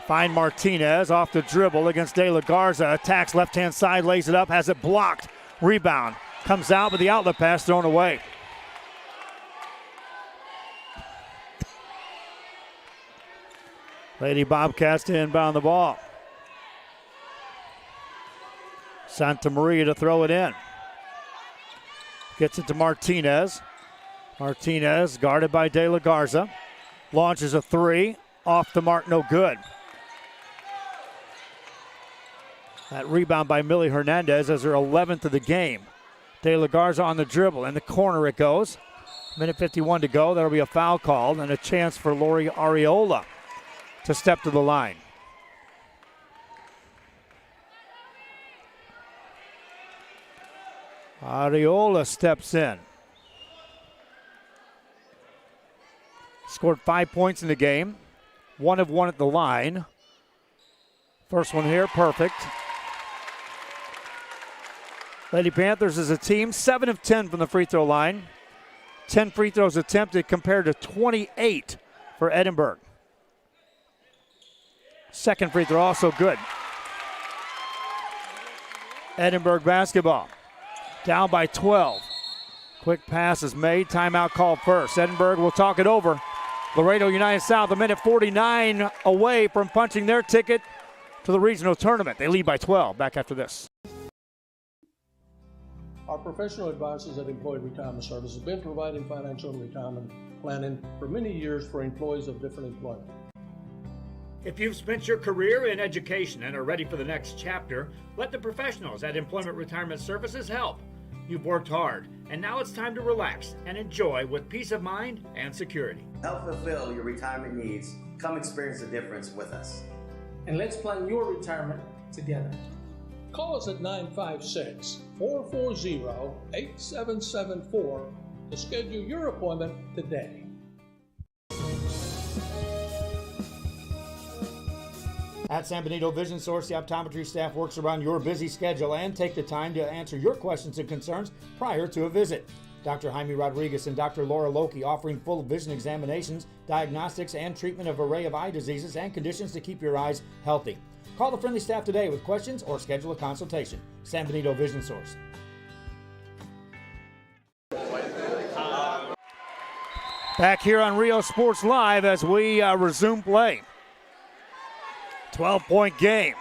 Find Martinez off the dribble against De La Garza. Attacks left-hand side, lays it up, has it blocked. Rebound. Comes out, but the outlet pass thrown away. Lady Bobcats to inbound the ball. Santa Maria to throw it in. Gets it to Martinez. Martinez guarded by De La Garza. Launches a three. Off the mark, no good. That rebound by Millie Hernandez as her 11th of the game. De La Garza on the dribble. In the corner it goes. Minute 51 to go. That'll be a foul called and a chance for Lori Ariola to step to the line. Ariola steps in. Scored 5 points in the game. 1 of 1 at the line. First one here, perfect. Lady Panthers as a team, 7 of 10 from the free throw line. 10 free throws attempted compared to 28 for Edinburg. Second free throw also good. Edinburg basketball. Down by 12. Quick pass is made. Timeout called first. Edinburg will talk it over. Laredo United South, a minute 49 away from punching their ticket to the regional tournament. They lead by 12. Back after this. Our professional advisors at Employee Retirement Services have been providing financial and retirement planning for many years for employees of different employment. If you've spent your career in education and are ready for the next chapter, let the professionals at Employment Retirement Services help. You've worked hard, and now it's time to relax and enjoy with peace of mind and security. Help fulfill your retirement needs. Come experience the difference with us. And let's plan your retirement together. Call us at 956-440-8774 to schedule your appointment today. At San Benito Vision Source, the optometry staff works around your busy schedule and take the time to answer your questions and concerns prior to a visit. Dr. Jaime Rodriguez and Dr. Laura Loki offering full vision examinations, diagnostics, and treatment of an array of eye diseases and conditions to keep your eyes healthy. Call the friendly staff today with questions or schedule a consultation. San Benito Vision Source. Back here on Rio Sports Live as we resume play. 12-point game.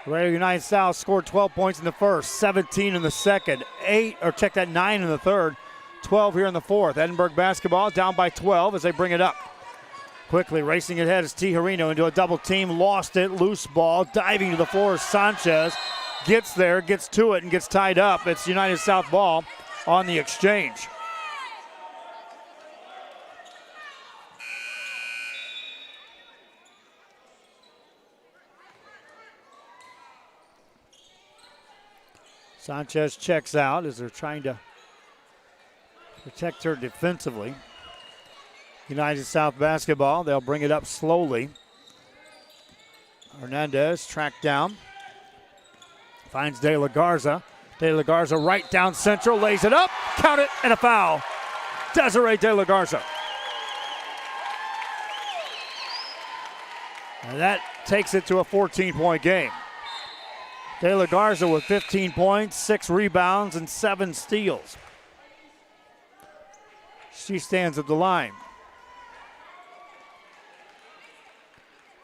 Laredo United South scored 12 points in the first, 17 in the second, 9 in the third, 12 here in the fourth. Edinburg basketball down by 12 as they bring it up. Quickly racing ahead is Tijerino into a double team, lost it, loose ball, diving to the floor. Sanchez gets there, gets to it, and gets tied up. It's United South ball on the exchange. Sanchez checks out as they're trying to protect her defensively. United South basketball, they'll bring it up slowly. Hernandez tracked down. Finds De La Garza. De La Garza right down central, lays it up, count it, and a foul. Desiree De La Garza. And that takes it to a 14-point game. De La Garza with 15 points, 6 rebounds, and 7 steals. She stands at the line.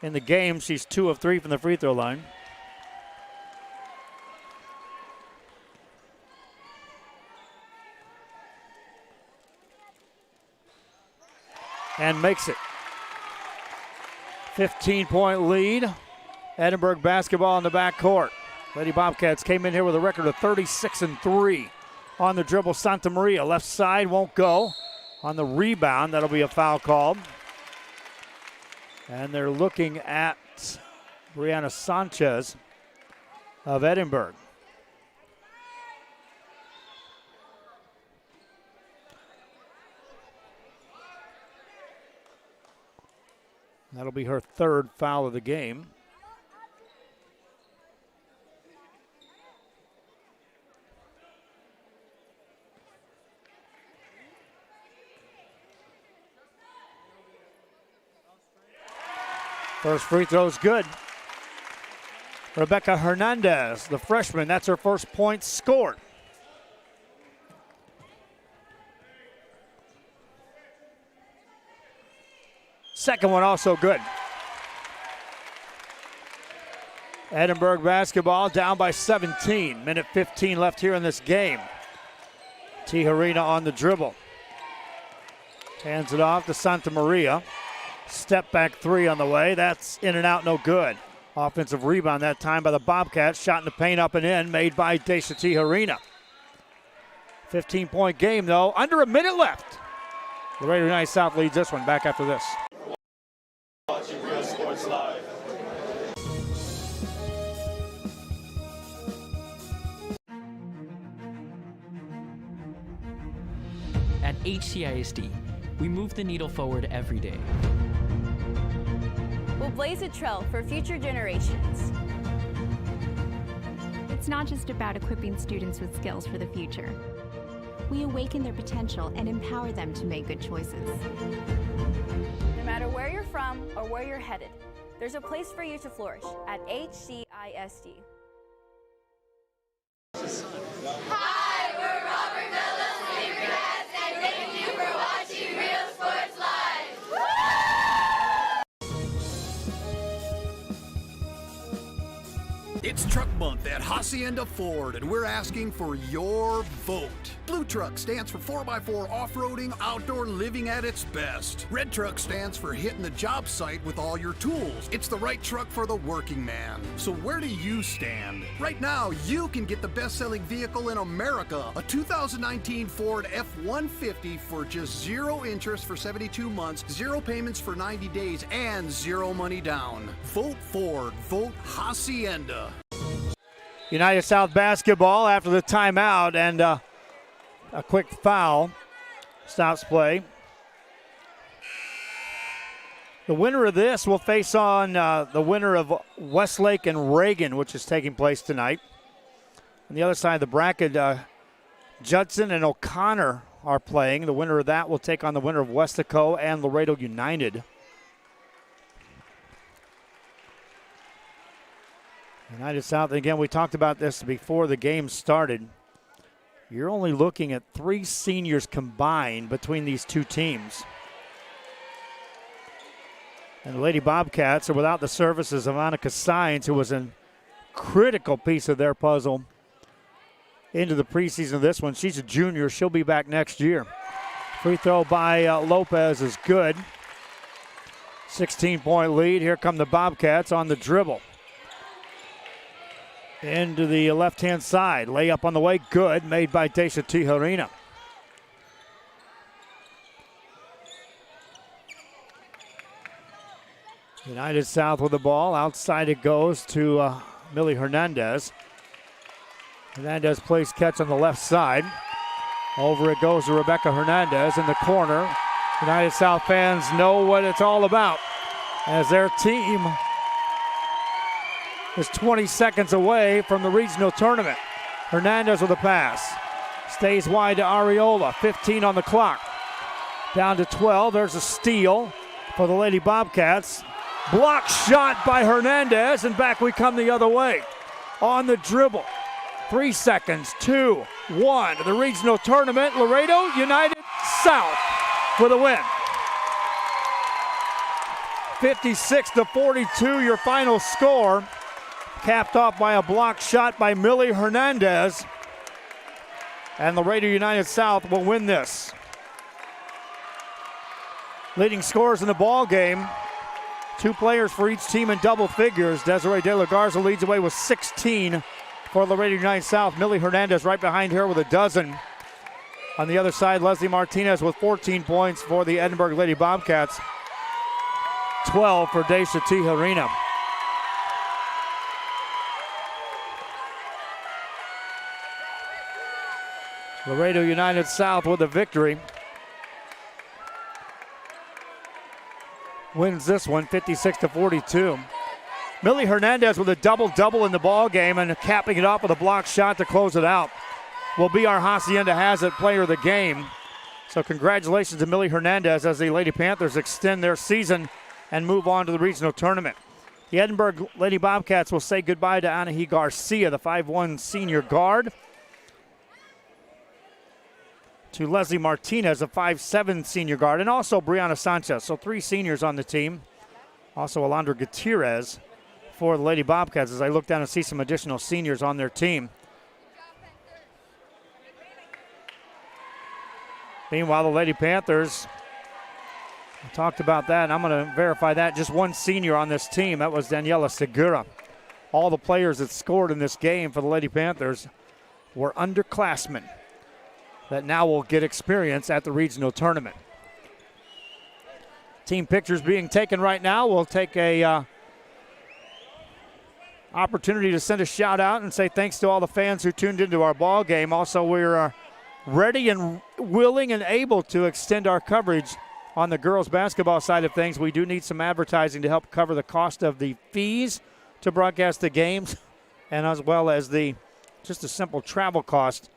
In the game, she's 2 of 3 from the free throw line. and makes it. 15-point lead. Edinburg basketball in the backcourt. Lady Bobcats came in here with a record of 36-3. On the dribble, Santa Maria. Left side won't go. On the rebound, that'll be a foul called. And they're looking at Brianna Sanchez of Edinburg. That'll be her third foul of the game. First free throw is good. Rebecca Hernandez, the freshman, that's her first point scored. Second one also good. Edinburg basketball down by 17. Minute 15 left here in this game. Tijerina on the dribble. Hands it off to Santa Maria. Step back three on the way. That's in and out, no good. Offensive rebound that time by the Bobcats. Shot in the paint up and in, made by Daisha Tijerina. 15-point game, though. Under a minute left. Laredo United South leads this one. Back after this. Watching Real Sports Live. At HCISD, we move the needle forward every day. We'll blaze a trail for future generations. It's not just about equipping students with skills for the future. We awaken their potential and empower them to make good choices. No matter where you're from or where you're headed, there's a place for you to flourish at HCISD. Hi, we're Robert Bella's favorite cats, and thank you for watching Real Sports Live. It's Truck Month at Hacienda Ford, and we're asking for your vote. Blue Truck stands for 4x4 off-roading, outdoor living at its best. Red Truck stands for hitting the job site with all your tools. It's the right truck for the working man. So where do you stand? Right now, you can get the best-selling vehicle in America, a 2019 Ford F-150 for just 0 interest for 72 months, 0 payments for 90 days, and 0 money down. Vote Ford. Vote Hacienda. United South basketball after the timeout, and a quick foul stops play. The winner of this will face on the winner of Westlake and Reagan, which is taking place tonight. On the other side of the bracket, Judson and O'Connor are playing. The winner of that will take on the winner of Westaco and Laredo United. United South, again, we talked about this before the game started. You're only looking at 3 seniors combined between these two teams. And the Lady Bobcats are without the services of Annika Sines, who was a critical piece of their puzzle into the preseason of this one. She's a junior. She'll be back next year. Free throw by Lopez is good. 16-point lead. Here come the Bobcats on the dribble. Into the left-hand side. Layup on the way. Good. Made by Daisha Tijerina. United South with the ball. Outside it goes to Millie Hernandez. Hernandez plays catch on the left side. Over it goes to Rebecca Hernandez in the corner. United South fans know what it's all about as their team is 20 seconds away from the regional tournament. Hernandez with a pass. Stays wide to Areola. 15 on the clock. Down to 12. There's a steal for the Lady Bobcats. Block shot by Hernandez, and back we come the other way. On the dribble. 3 seconds. 2, 1. The regional tournament. Laredo United South with a win. 56-42, your final score. Capped off by a block shot by Millie Hernandez. And Laredo United South will win this. Leading scorers in the ball game. 2 players for each team in double figures. Desiree De La Garza leads away with 16 for Laredo United South. Millie Hernandez right behind her with a dozen. On the other side, Leslie Martinez with 14 points for the Edinburg Lady Bobcats. 12 for Daisha Tijerina. Laredo United South with a victory. Wins this one 56-42. Millie Hernandez with a double-double in the ball game and capping it off with a block shot to close it out. Will be our Hacienda Has It player of the game. So congratulations to Millie Hernandez as the Lady Panthers extend their season and move on to the regional tournament. The Edinburg Lady Bobcats will say goodbye to Anahi Garcia, the 5'1 senior guard, to Leslie Martinez, a 5'7 senior guard, and also Brianna Sanchez. So 3 seniors on the team. Also Alondra Gutierrez for the Lady Bobcats as I look down and see some additional seniors on their team. Meanwhile, the Lady Panthers, I talked about that, and I'm going to verify that. Just 1 senior on this team. That was Daniela Segura. All the players that scored in this game for the Lady Panthers were underclassmen that now will get experience at the regional tournament. Team pictures being taken right now. We'll take a opportunity to send a shout out and say thanks to all the fans who tuned into our ball game. Also, we're ready and willing and able to extend our coverage on the girls basketball side of things. We do need some advertising to help cover the cost of the fees to broadcast the games, and as well as just a simple travel cost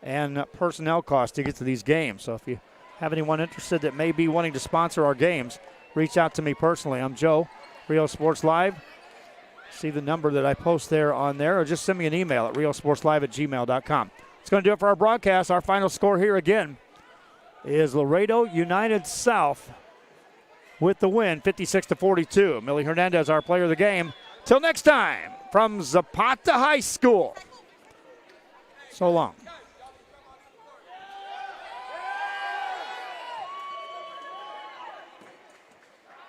and personnel cost to get to these games. So if you have anyone interested that may be wanting to sponsor our games, reach out to me personally. I'm Joe, Rio Sports Live. See the number that I post there on there, or just send me an email at riosportslive@gmail.com. It's going to do it for our broadcast. Our final score here again is Laredo United South with the win, 56-42. Millie Hernandez, our player of the game. Till next time, from Zapata High School. So long.